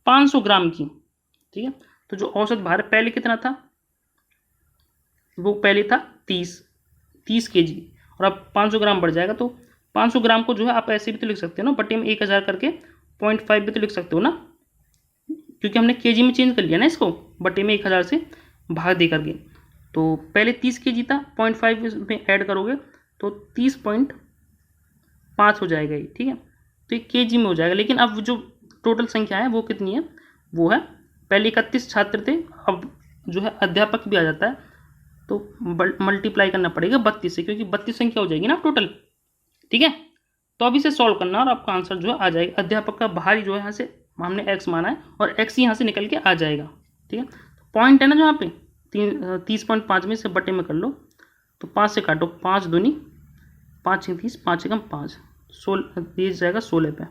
500 ग्राम की, ठीक है। तो जो औसत भार पहले कितना था, वो पहले था 30 kg, और अब 500 ग्राम बढ़ जाएगा। तो 500 ग्राम को जो है आप ऐसे भी तो लिख सकते हो ना, बटे में 1000 करके 0.5 भी तो लिख सकते हो ना, क्योंकि हमने केजी में चेंज कर लिया ना इसको, बटे में 1000 से भाग दे करके। तो पहले 30 kg था, 0.5 में ऐड करोगे तो 30.5 हो जाएगा ये, ठीक है। तो ये केजी में हो जाएगा, लेकिन अब जो टोटल संख्या है वो कितनी है, वो है, पहले 31 छात्र थे, अब जो है अध्यापक भी आ जाता है, तो मल्टीप्लाई करना पड़ेगा 32 से, क्योंकि 32 संख्या हो जाएगी ना टोटल, ठीक है। तो अब इसे सॉल्व करना और आपका आंसर जो है आ जाएगा। अध्यापक का भारी जो है यहाँ से हमने x माना है, और x यहाँ से निकल के आ जाएगा, ठीक है। पॉइंट है ना जो यहाँ पे 30.5 में से बटे में कर लो, तो 5 से काटो, 5 दूनी 5 30, 5 एकम 5, 16, ये जाएगा 16 पे,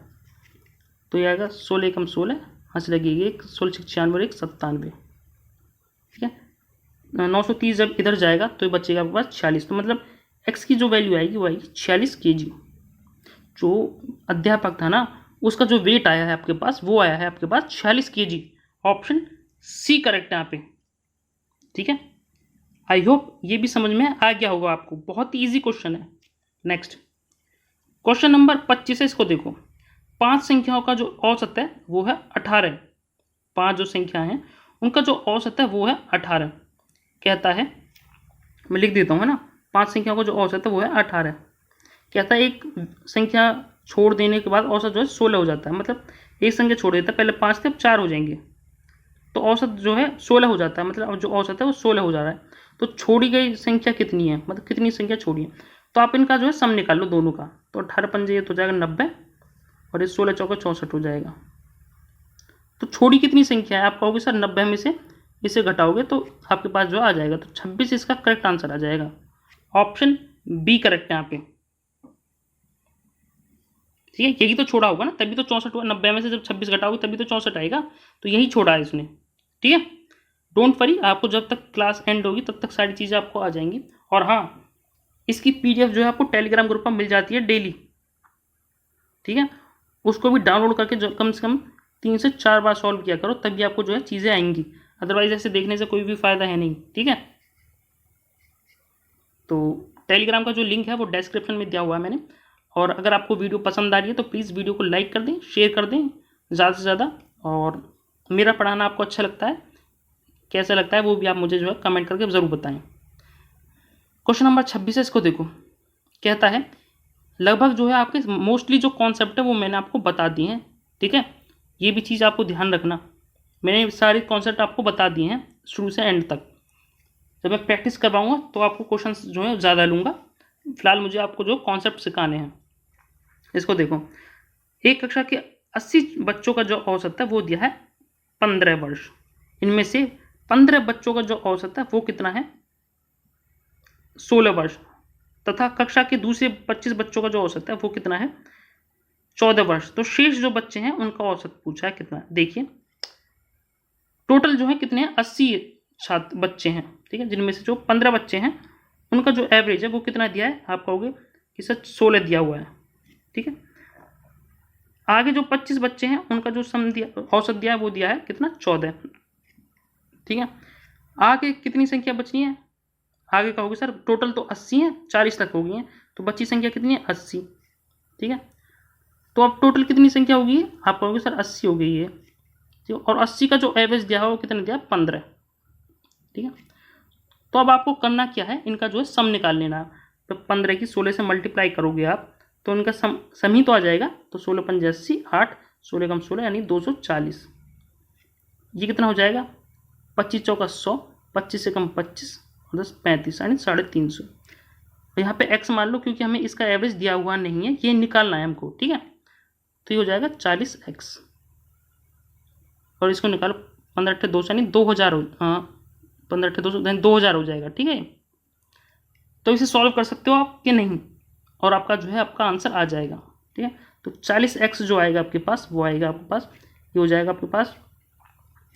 तो ये आएगा 16 एकम 16, यहाँ से लगेगी 1, 16 96 और 1 97, ठीक है। 930 जब इधर जाएगा तो ये बचेगा आपके पास 46, तो मतलब x की जो वैल्यू आएगी वो आएगी 46 kg। जो अध्यापक था ना उसका जो वेट आया है आपके पास, वो आया है आपके पास 46 kg। ऑप्शन सी करेक्ट है यहाँ पे, ठीक है। आई होप ये भी समझ में आ गया होगा आपको, बहुत ही ईजी क्वेश्चन है। नेक्स्ट क्वेश्चन नंबर 25 है, इसको देखो। 5 संख्याओं का जो औसत है वो है 18। 5 जो संख्या हैं उनका जो औसत है वो है 18। कहता है, मैं लिख देता हूँ, है ना, 5 संख्याओं का जो औसत है वो है 18। कहता है एक संख्या छोड़ देने के बाद औसत जो है 16 हो जाता है, मतलब एक संख्या छोड़ देता है, पहले 5 थे अब 4 हो जाएंगे, तो औसत जो है 16 हो जाता है, मतलब अब जो औसत है वो 16 हो जा रहा है। तो छोड़ी गई संख्या कितनी है, मतलब कितनी संख्या छोड़ी है, तो आप इनका जो है सम निकाल लो दोनों का। तो 18 पंजे ये तो हो जाएगा 90, और ये 16 चौका 64 हो जाएगा। तो छोड़ी कितनी संख्या है, आप कहोगे सर 90 में से इसे घटाओगे तो आपके पास जो आ जाएगा, तो 26 इसका करेक्ट आंसर आ जाएगा। ऑप्शन बी करेक्ट है यहाँ पे, ठीक है। यही तो छोड़ा होगा ना, तभी तो 64 हुआ। 90 में से जब 26 घटाओगे तभी तो 64 आएगा, तो यही छोड़ा है इसने, ठीक है। डोंट वरी, आपको जब तक क्लास एंड होगी तब तक सारी चीज़ें आपको आ जाएंगी। और हाँ, इसकी PDF जो है आपको टेलीग्राम ग्रुप में मिल जाती है डेली, ठीक है। उसको भी डाउनलोड करके जो कम से कम 3 से 4 बार सॉल्व किया करो, तभी आपको जो है चीज़ें आएंगी, अदरवाइज ऐसे देखने से कोई भी फ़ायदा है नहीं, ठीक है। तो टेलीग्राम का जो लिंक है वो डिस्क्रिप्शन में दिया हुआ है मैंने। और अगर आपको वीडियो पसंद आ रही है तो प्लीज़ वीडियो को लाइक कर दें, शेयर कर दें ज़्यादा से ज़्यादा। और मेरा पढ़ाना आपको अच्छा लगता है, कैसा लगता है वो भी आप मुझे जो है कमेंट करके ज़रूर बताएं। क्वेश्चन नंबर 26 है, इसको देखो। कहता है लगभग जो है आपके मोस्टली जो कॉन्सेप्ट है वो मैंने आपको बता दिए हैं, ठीक है। ये भी चीज़ आपको ध्यान रखना, मैंने सारे कॉन्सेप्ट आपको बता दिए हैं शुरू से एंड तक। जब मैं प्रैक्टिस करवाऊँगा तो आपको क्वेश्चन जो है ज़्यादा लूँगा, फिलहाल मुझे आपको जो कॉन्सेप्ट सिखाने हैं। इसको देखो, एक कक्षा के 80 बच्चों का जो औसत है वो दिया है 15 वर्ष। इनमें से 15 बच्चों का जो औसत है वो कितना है, 16 वर्ष। तथा कक्षा के दूसरे 25 बच्चों का जो औसत है वो कितना है, 14 वर्ष। तो शेष जो बच्चे हैं उनका औसत पूछा है कितना। देखिए टोटल जो है कितने हैं, 80 छात्र बच्चे हैं, ठीक है। जिनमें से जो 15 बच्चे हैं उनका जो एवरेज है वो कितना दिया है, आप कहोगे कि सर 16 दिया हुआ है, ठीक है। आगे जो 25 बच्चे हैं उनका जो सम दिया, औसत दिया है, वो दिया है कितना, 14। ठीक है, आगे कितनी संख्या बचनी है, आगे कहोगे सर टोटल तो 80 है, 40 तक हो गई है, तो बची संख्या कितनी है, 80। ठीक है, तो अब टोटल कितनी संख्या होगी, आप कहोगे सर 80 हो गई है। ठीक है, और 80 का जो एवरेज दिया है वो कितना दिया, 15। ठीक है, तो अब आपको करना क्या है, इनका जो है सम निकाल लेना है। तो 15 की 16 से मल्टीप्लाई करोगे आप तो इनका सम ही तो आ जाएगा। तो 16 पंजे 80, 8 16 कम 16 यानी 240। ये कितना हो जाएगा, 25 चौका 100, 25 से कम 25, 10 35 यानी 350। तो यहाँ पे x मान लो, क्योंकि हमें इसका एवरेज दिया हुआ नहीं है, ये निकालना है हमको। ठीक है, तो ये हो जाएगा 40x, और इसको निकालो, 15 अट्ठे 200 यानी 2000 हो, हाँ 15 अट्ठे 200 यानी 2000 हो जाएगा। ठीक है, तो इसे सॉल्व कर सकते हो आप कि नहीं, और आपका जो है आपका आंसर आ जाएगा। ठीक है, तो 40x जो आएगा आपके पास, वो आएगा आपके पास, ये हो जाएगा आपके पास,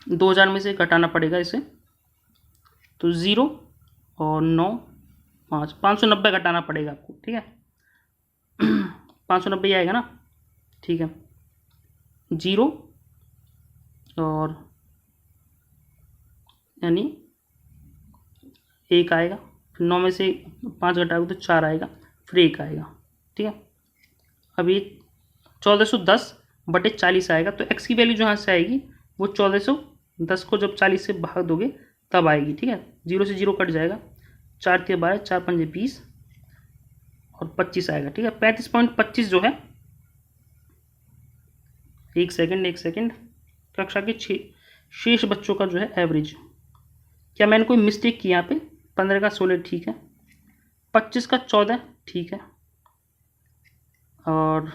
2000 में से घटाना पड़ेगा इसे, तो 0 और 9 5, 590 घटाना पड़ेगा आपको। ठीक है, 590 आएगा ना। ठीक है, 0 और यानी 1 आएगा, फिर 9 में से 5 घटाओगे तो 4 आएगा, फिर 1 आएगा। ठीक है, अभी 1410 बटे 40 आएगा, तो x की वैल्यू जो यहाँ से आएगी वो 1410 को जब 40 से भाग दोगे तब आएगी। ठीक है, 0 से 0 कट जाएगा, 4 के 12, 4 पंजे 20 और 25 आएगा। ठीक है, 35.25 जो है, एक सेकंड, कक्षा के शेष बच्चों का जो है एवरेज। क्या मैंने कोई मिस्टेक की यहाँ पे, 15 का 16 ठीक है, 25 का 14 ठीक है, और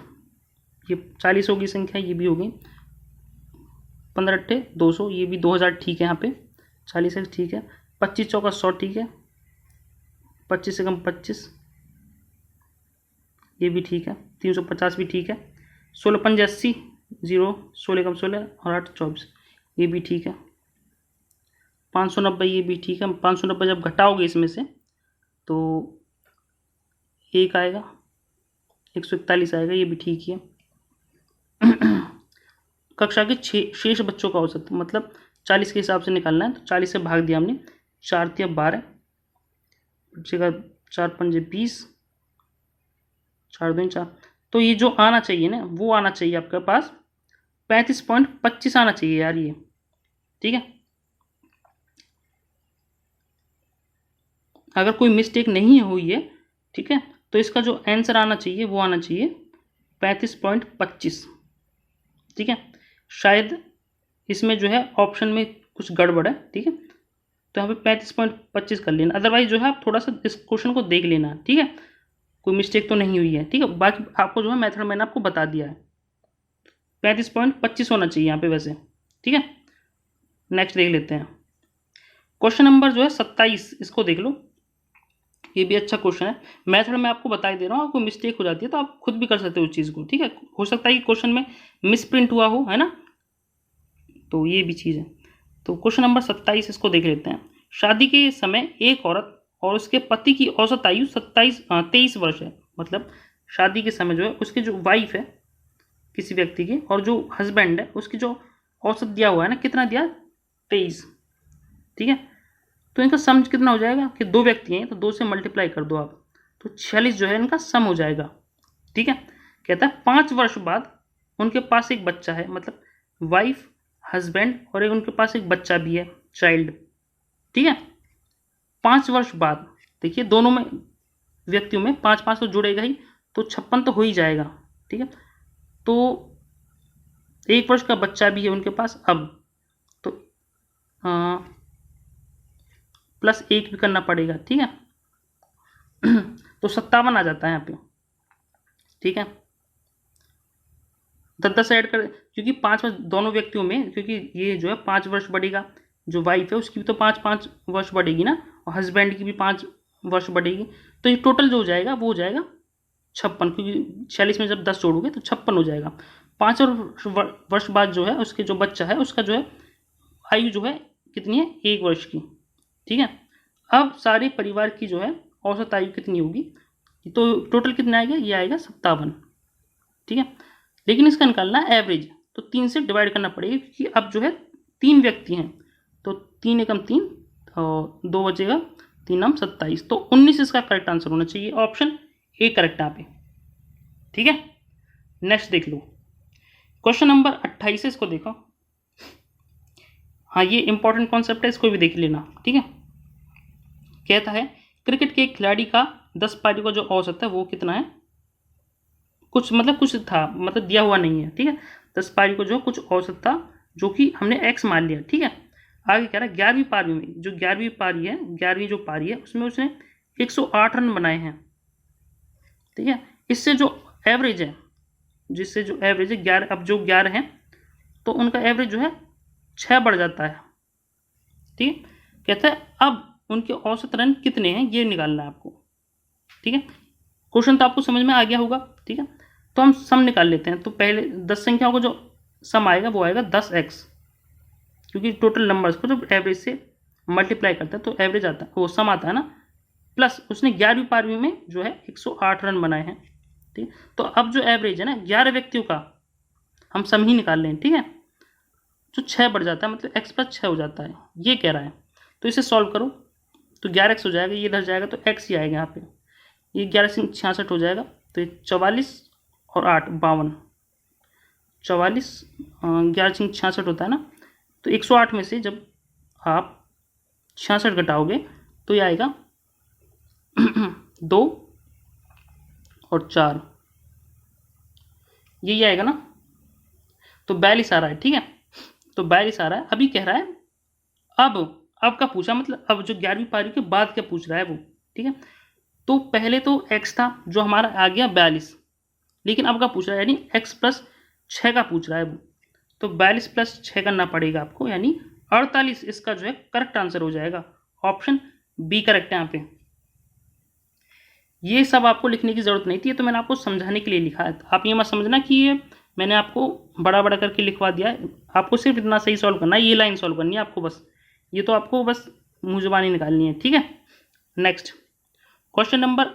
ये 40 होगी संख्या, ये भी होगी, 15 अट्ठे 200, ये भी 2000 ठीक है, यहाँ पे 40 ठीक है, 25 चौका 100 ठीक है, 25 से कम 25 ये भी ठीक है, 350 भी ठीक है, 16 पंजे 80, 0 16 कम 16 और 8 24 ये भी ठीक है, 590 ये भी ठीक है। 590 जब घटाओगे इसमें से तो 1 आएगा, 141 आएगा, ये भी ठीक ही है। कक्षा के शेष बच्चों का औसत, मतलब 40 के हिसाब से निकालना है, तो 40 से भाग दिया हमने, 4 तिया 12 बच्चे का, 4 पंजे 20, 4 दूनी 4, तो ये जो आना चाहिए ना वो आना चाहिए आपके पास 35.25 आना चाहिए यार ये। ठीक है, अगर कोई मिस्टेक नहीं हुई है, ठीक है, तो इसका जो आंसर आना चाहिए वो आना चाहिए 35.25। ठीक है, शायद इसमें जो है ऑप्शन में कुछ गड़बड़ है। ठीक है, तो यहाँ पे 35.25 कर लेना, अदरवाइज जो है आप थोड़ा सा इस क्वेश्चन को देख लेना। ठीक है, कोई मिस्टेक तो नहीं हुई है। ठीक है, बाकी आपको जो है मेथड मैंने आपको बता दिया है, 35.25 होना चाहिए यहाँ पे वैसे। ठीक है, नेक्स्ट देख लेते हैं क्वेश्चन नंबर जो है 27, इसको देख लो, ये भी अच्छा क्वेश्चन है। मेथड में आपको बता ही दे रहा हूँ, आपको मिस्टेक हो जाती है तो आप खुद भी कर सकते हो उस चीज़ को। ठीक है, हो सकता है कि क्वेश्चन में मिसप्रिंट हुआ हो, है ना, तो ये भी चीज़ है। तो क्वेश्चन नंबर 27 इसको देख लेते हैं। शादी के समय एक औरत और उसके पति की औसत आयु 23 वर्ष है। मतलब शादी के समय जो है उसकी जो वाइफ है किसी व्यक्ति की, और जो हस्बैंड है उसकी जो औसत दिया हुआ है ना, कितना दिया, 23। ठीक है, तो इनका सम कितना हो जाएगा कि 2 व्यक्ति हैं तो 2 से मल्टीप्लाई कर दो आप, तो 46 जो है इनका सम हो जाएगा। ठीक है, कहता है 5 वर्ष बाद उनके पास एक बच्चा है, मतलब वाइफ, हस्बैंड और एक उनके पास एक बच्चा भी है, चाइल्ड। ठीक है, 5 वर्ष बाद, देखिए दोनों में व्यक्तियों में 5 तो जुड़ेगा ही, तो 56 तो हो ही जाएगा। ठीक है, तो 1 वर्ष का बच्चा भी है उनके पास अब, तो प्लस 1 भी करना पड़ेगा। ठीक है, तो 57 आ जाता है यहाँ पे। ठीक है, 10 ऐड कर, क्योंकि 5 वर्ष दोनों व्यक्तियों में, क्योंकि ये जो है 5 वर्ष बढ़ेगा, जो वाइफ है उसकी भी तो 5 वर्ष बढ़ेगी ना, और हस्बैंड की भी 5 वर्ष बढ़ेगी, तो ये टोटल जो हो जाएगा वो हो जाएगा 56, क्योंकि 46 में जब 10 जोड़ोगे तो 56 हो जाएगा। 5 वर्ष बाद जो है उसके जो बच्चा है उसका जो है आयु जो है कितनी है, 1 वर्ष की। ठीक है, अब सारे परिवार की जो है औसत आयु कितनी होगी, तो टोटल कितना आएगा, ये आएगा 57। ठीक है, लेकिन इसका निकालना है एवरेज, तो 3 से डिवाइड करना पड़ेगा क्योंकि अब जो है 3 व्यक्ति हैं, तो 3 एकम 3 और 2 बचेगा, 3 नम 27, तो 19 इसका करेक्ट आंसर होना चाहिए। ऑप्शन ए करेक्ट यहाँ पे। ठीक है, नेक्स्ट देख लो क्वेश्चन नंबर 28 है, इसको देखो। हाँ, ये इंपॉर्टेंट कॉन्सेप्ट है, इसको भी देख लेना। ठीक है, कहता है क्रिकेट के खिलाड़ी का 10 पारी का जो औसत है वो कितना है, कुछ मतलब कुछ था, मतलब दिया हुआ नहीं है। ठीक है, 10 पारी को जो कुछ औसत था जो कि हमने एक्स मान लिया। ठीक है, आगे कह रहा है 11वीं पारी में, जो 11वीं पारी है, 11वीं जो पारी है उसमें उसने 108 रन बनाए हैं। ठीक है, इससे जो एवरेज है, जिससे जो एवरेज है 11, अब जो 11 है तो उनका एवरेज जो है 6 बढ़ जाता है। ठीक है, कहता है अब उनके औसत रन कितने हैं ये निकालना है आपको। ठीक है, क्वेश्चन तो आपको समझ में आ गया होगा। ठीक है, तो हम सम निकाल लेते हैं। तो पहले 10 संख्याओं का जो सम आएगा वो आएगा 10x, क्योंकि टोटल नंबर्स को जब एवरेज से मल्टीप्लाई करता है तो एवरेज आता है, वो सम आता है ना। प्लस उसने 11वीं पारी में जो है 108 रन बनाए हैं। ठीक है, तो अब जो एवरेज है ना 11 व्यक्तियों का हम सम ही निकाल लें। ठीक है, जो 6 बढ़ जाता है, मतलब x + 6 हो जाता है, ये कह रहा है। तो इसे सॉल्व करो तो 11x हो जाएगा, ये इधर जाएगा तो x ही आएगा यहाँ पे, ये 11 से 66 हो जाएगा, तो ये 44 और 8 52, 44 11 से 66 होता है ना, तो 108 में से जब आप 66 घटाओगे तो ये आएगा 2 और 4, यही आएगा ना, तो 42 आ रहा है। ठीक है, तो 42 आ रहा है। अभी कह रहा है अब का पूछा, मतलब अब जो 11वीं पारी के बाद क्या पूछ रहा है वो। ठीक है, तो पहले तो x था जो हमारा आ गया 42, लेकिन अब का पूछ रहा है यानी x + 6 का पूछ रहा है वो, तो 42 + 6 करना पड़ेगा आपको, यानी 48 इसका जो है करेक्ट आंसर हो जाएगा। ऑप्शन बी करेक्ट है यहाँ पे। ये सब आपको लिखने की जरूरत नहीं थी, तो मैंने आपको समझाने के लिए लिखा है। आप ये मत समझना कि ये मैंने आपको बड़ा बड़ा करके लिखवा दिया है, आपको सिर्फ इतना सही सॉल्व करना है, ये लाइन सॉल्व करनी है आपको बस, ये तो आपको बस मुँह जुबानी निकालनी है। ठीक है, नेक्स्ट क्वेश्चन नंबर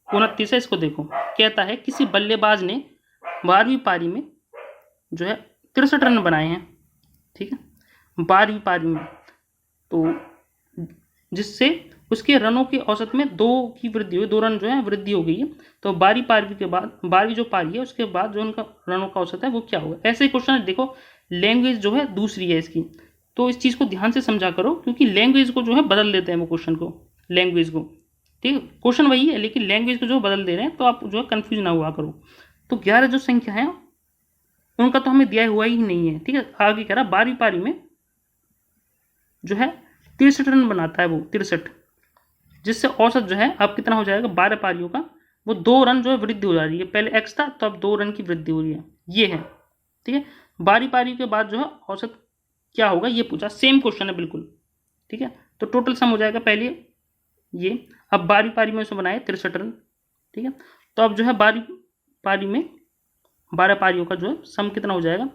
29 है, इसको देखो। कहता है किसी बल्लेबाज ने 12वीं पारी में जो है 63 रन बनाए हैं। ठीक है, 12वीं पारी में, तो जिससे उसके रनों के औसत में 2 की वृद्धि हुई, 2 रन जो है वृद्धि हो गई है। तो 12वीं पारी के बाद, 12वीं जो पारी है उसके बाद जो उनका रनों का औसत है वो क्या होगा। ऐसे ही क्वेश्चन है, देखो लैंग्वेज जो है दूसरी है इसकी, तो इस चीज़ को ध्यान से समझा करो, क्योंकि लैंग्वेज को जो है बदल देते हैं वो क्वेश्चन को, लैंग्वेज को। ठीक है, क्वेश्चन वही है लेकिन लैंग्वेज को जो बदल दे रहे हैं, तो आप जो है कन्फ्यूज ना हुआ करो। तो 11 जो संख्या है उनका तो हमें दिया हुआ ही नहीं है। ठीक है, आगे कह रहा 12वीं पारी में जो है 63 रन बनाता है वो, 63, जिससे औसत जो है अब कितना हो जाएगा 12 पारियों का, वो 2 रन जो है वृद्धि हो जा रही है। पहले x था तो अब 2 रन की वृद्धि हो रही है, ये है। ठीक है, 12 पारियों के बाद जो है औसत क्या होगा ये पूछा, सेम क्वेश्चन है बिल्कुल। ठीक है, तो टोटल सम हो जाएगा पहले ये, अब 12वीं पारी में उसने बनाए 63 रन। ठीक है, तो अब जो है 12वीं पारी में 12 पारियों का जो है सम कितना हो जाएगा,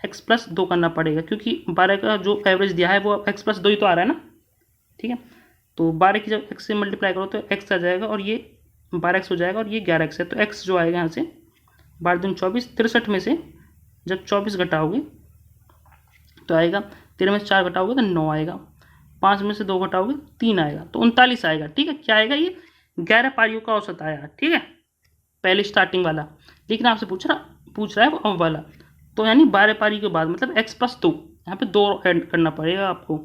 x + 2 करना पड़ेगा, क्योंकि 12 का जो एवरेज दिया है वो x + 2 ही तो आ रहा है ना। ठीक है, तो 12 की जब x से मल्टीप्लाई करो तो x आ जाएगा, और ये 12x हो जाएगा, और ये 11x है, तो x जो आएगा यहाँ से 12 दूनी 24, 63 में से जब 24 घटाओगे तो आएगा, 13 में से 4 घटाओगे तो 9 आएगा, 5 में से 2 घटाओगे 3 आएगा, तो 39 आएगा। ठीक है, क्या आएगा, ये 11 पारियों का औसत आया। ठीक है, पहले स्टार्टिंग वाला, लेकिन आपसे पूछ रहा है वो अब वाला, तो यानी 12 पारी के बाद मतलब x + 2, यहाँ पे 2 ऐड करना पड़ेगा आपको,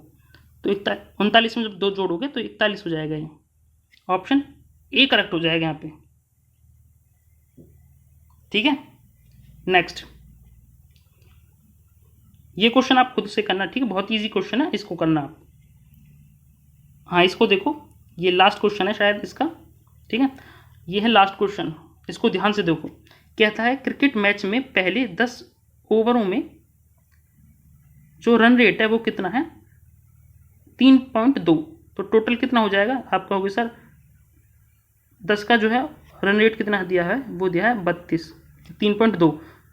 तो 39 में जब 2 जोड़ोगे तो 41 हो जाएगा। ये ऑप्शन ए करेक्ट हो जाएगा यहाँ पे। ठीक है, नेक्स्ट ये क्वेश्चन आप खुद से करना। ठीक है, बहुत इजी क्वेश्चन है, इसको करना आप। हाँ, इसको देखो, ये लास्ट क्वेश्चन है शायद इसका। ठीक है, ये है लास्ट क्वेश्चन, इसको ध्यान से देखो। कहता है क्रिकेट मैच में पहले 10 ओवरों में जो रन रेट है वो कितना है, 3.2, तो टोटल कितना हो जाएगा। आप कहोगे सर 10 का जो है रन रेट कितना दिया है, वो दिया है 32, 3.2,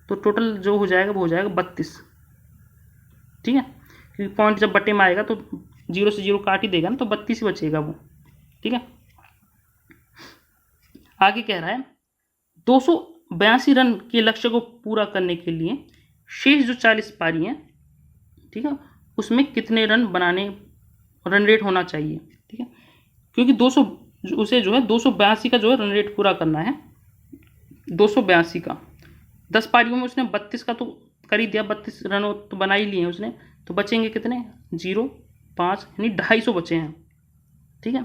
तो टोटल जो हो जाएगा वो हो जाएगा 32। ठीक है, क्योंकि पॉइंट जब बटे में आएगा तो 0 से 0 काट ही देगा ना, तो 32 ही बचेगा वो। ठीक है, आगे कह रहा है 200 82 रन के लक्ष्य को पूरा करने के लिए शेष जो 40 पारी हैं, ठीक है, उसमें कितने रन बनाने, रन रेट होना चाहिए, ठीक है, क्योंकि 200 उसे जो है 282 का जो है रन रेट पूरा करना है, 282 का। 10 पारियों में उसने 32 का तो कर ही दिया, 32 रन तो बना ही लिए हैं उसने, तो बचेंगे कितने, 0, 5 यानी 250 बचे हैं, ठीक है।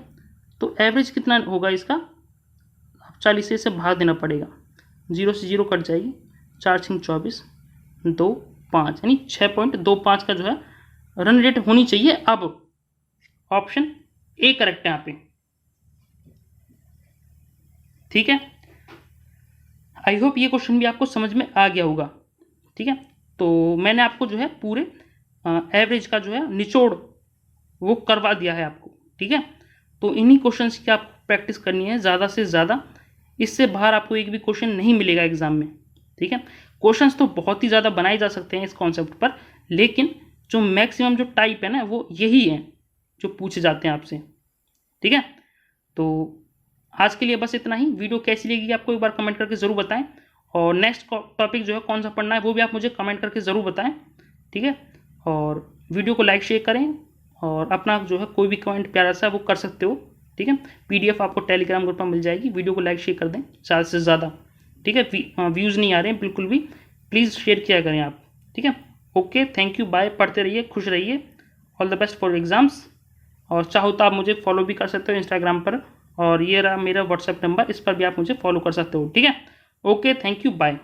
तो एवरेज कितना होगा इसका, 40 से भाग देना पड़ेगा, 0 से 0 कट जाएगी, 4 6 24, 2 5 यानी 6.25 का जो है रन रेट होनी चाहिए। अब ऑप्शन ए करेक्ट है यहाँ पे, ठीक है। आई होप ये क्वेश्चन भी आपको समझ में आ गया होगा, ठीक है। तो मैंने आपको जो है पूरे एवरेज का जो है निचोड़ वो करवा दिया है आपको, ठीक है। तो इन्हीं क्वेश्चंस की आपको प्रैक्टिस करनी है ज़्यादा से ज़्यादा, इससे बाहर आपको एक भी क्वेश्चन नहीं मिलेगा एग्जाम में, ठीक है। क्वेश्चंस तो बहुत ही ज़्यादा बनाए जा सकते हैं इस कॉन्सेप्ट पर, लेकिन जो मैक्सिमम जो टाइप है ना वो यही है जो पूछे जाते हैं आपसे, ठीक है। तो आज के लिए बस इतना ही। वीडियो कैसी लगी आपको एक बार कमेंट करके ज़रूर बताएं, और नेक्स्ट टॉपिक जो है कौन सा पढ़ना है वो भी आप मुझे कमेंट करके ज़रूर बताएं, ठीक है। और वीडियो को लाइक शेयर करें, और अपना जो है कोई भी कमेंट प्यारा सा वो कर सकते हो, ठीक है। PDF आपको टेलीग्राम ग्रुप पर मिल जाएगी। वीडियो को लाइक शेयर कर दें ज़्यादा से ज़्यादा, ठीक है। व्यूज़ नहीं आ रहे हैं बिल्कुल भी, प्लीज़ शेयर किया करें आप, ठीक है। Okay, thank you, bye. पढ़ते रहिए, खुश रहिए, all the best for exams. और चाहो तो आप मुझे फॉलो भी कर सकते हो इंस्टाग्राम पर, और ये रहा मेरा व्हाट्सएप नंबर, इस पर भी आप मुझे फॉलो कर सकते हो, ठीक है। Okay, thank you, bye.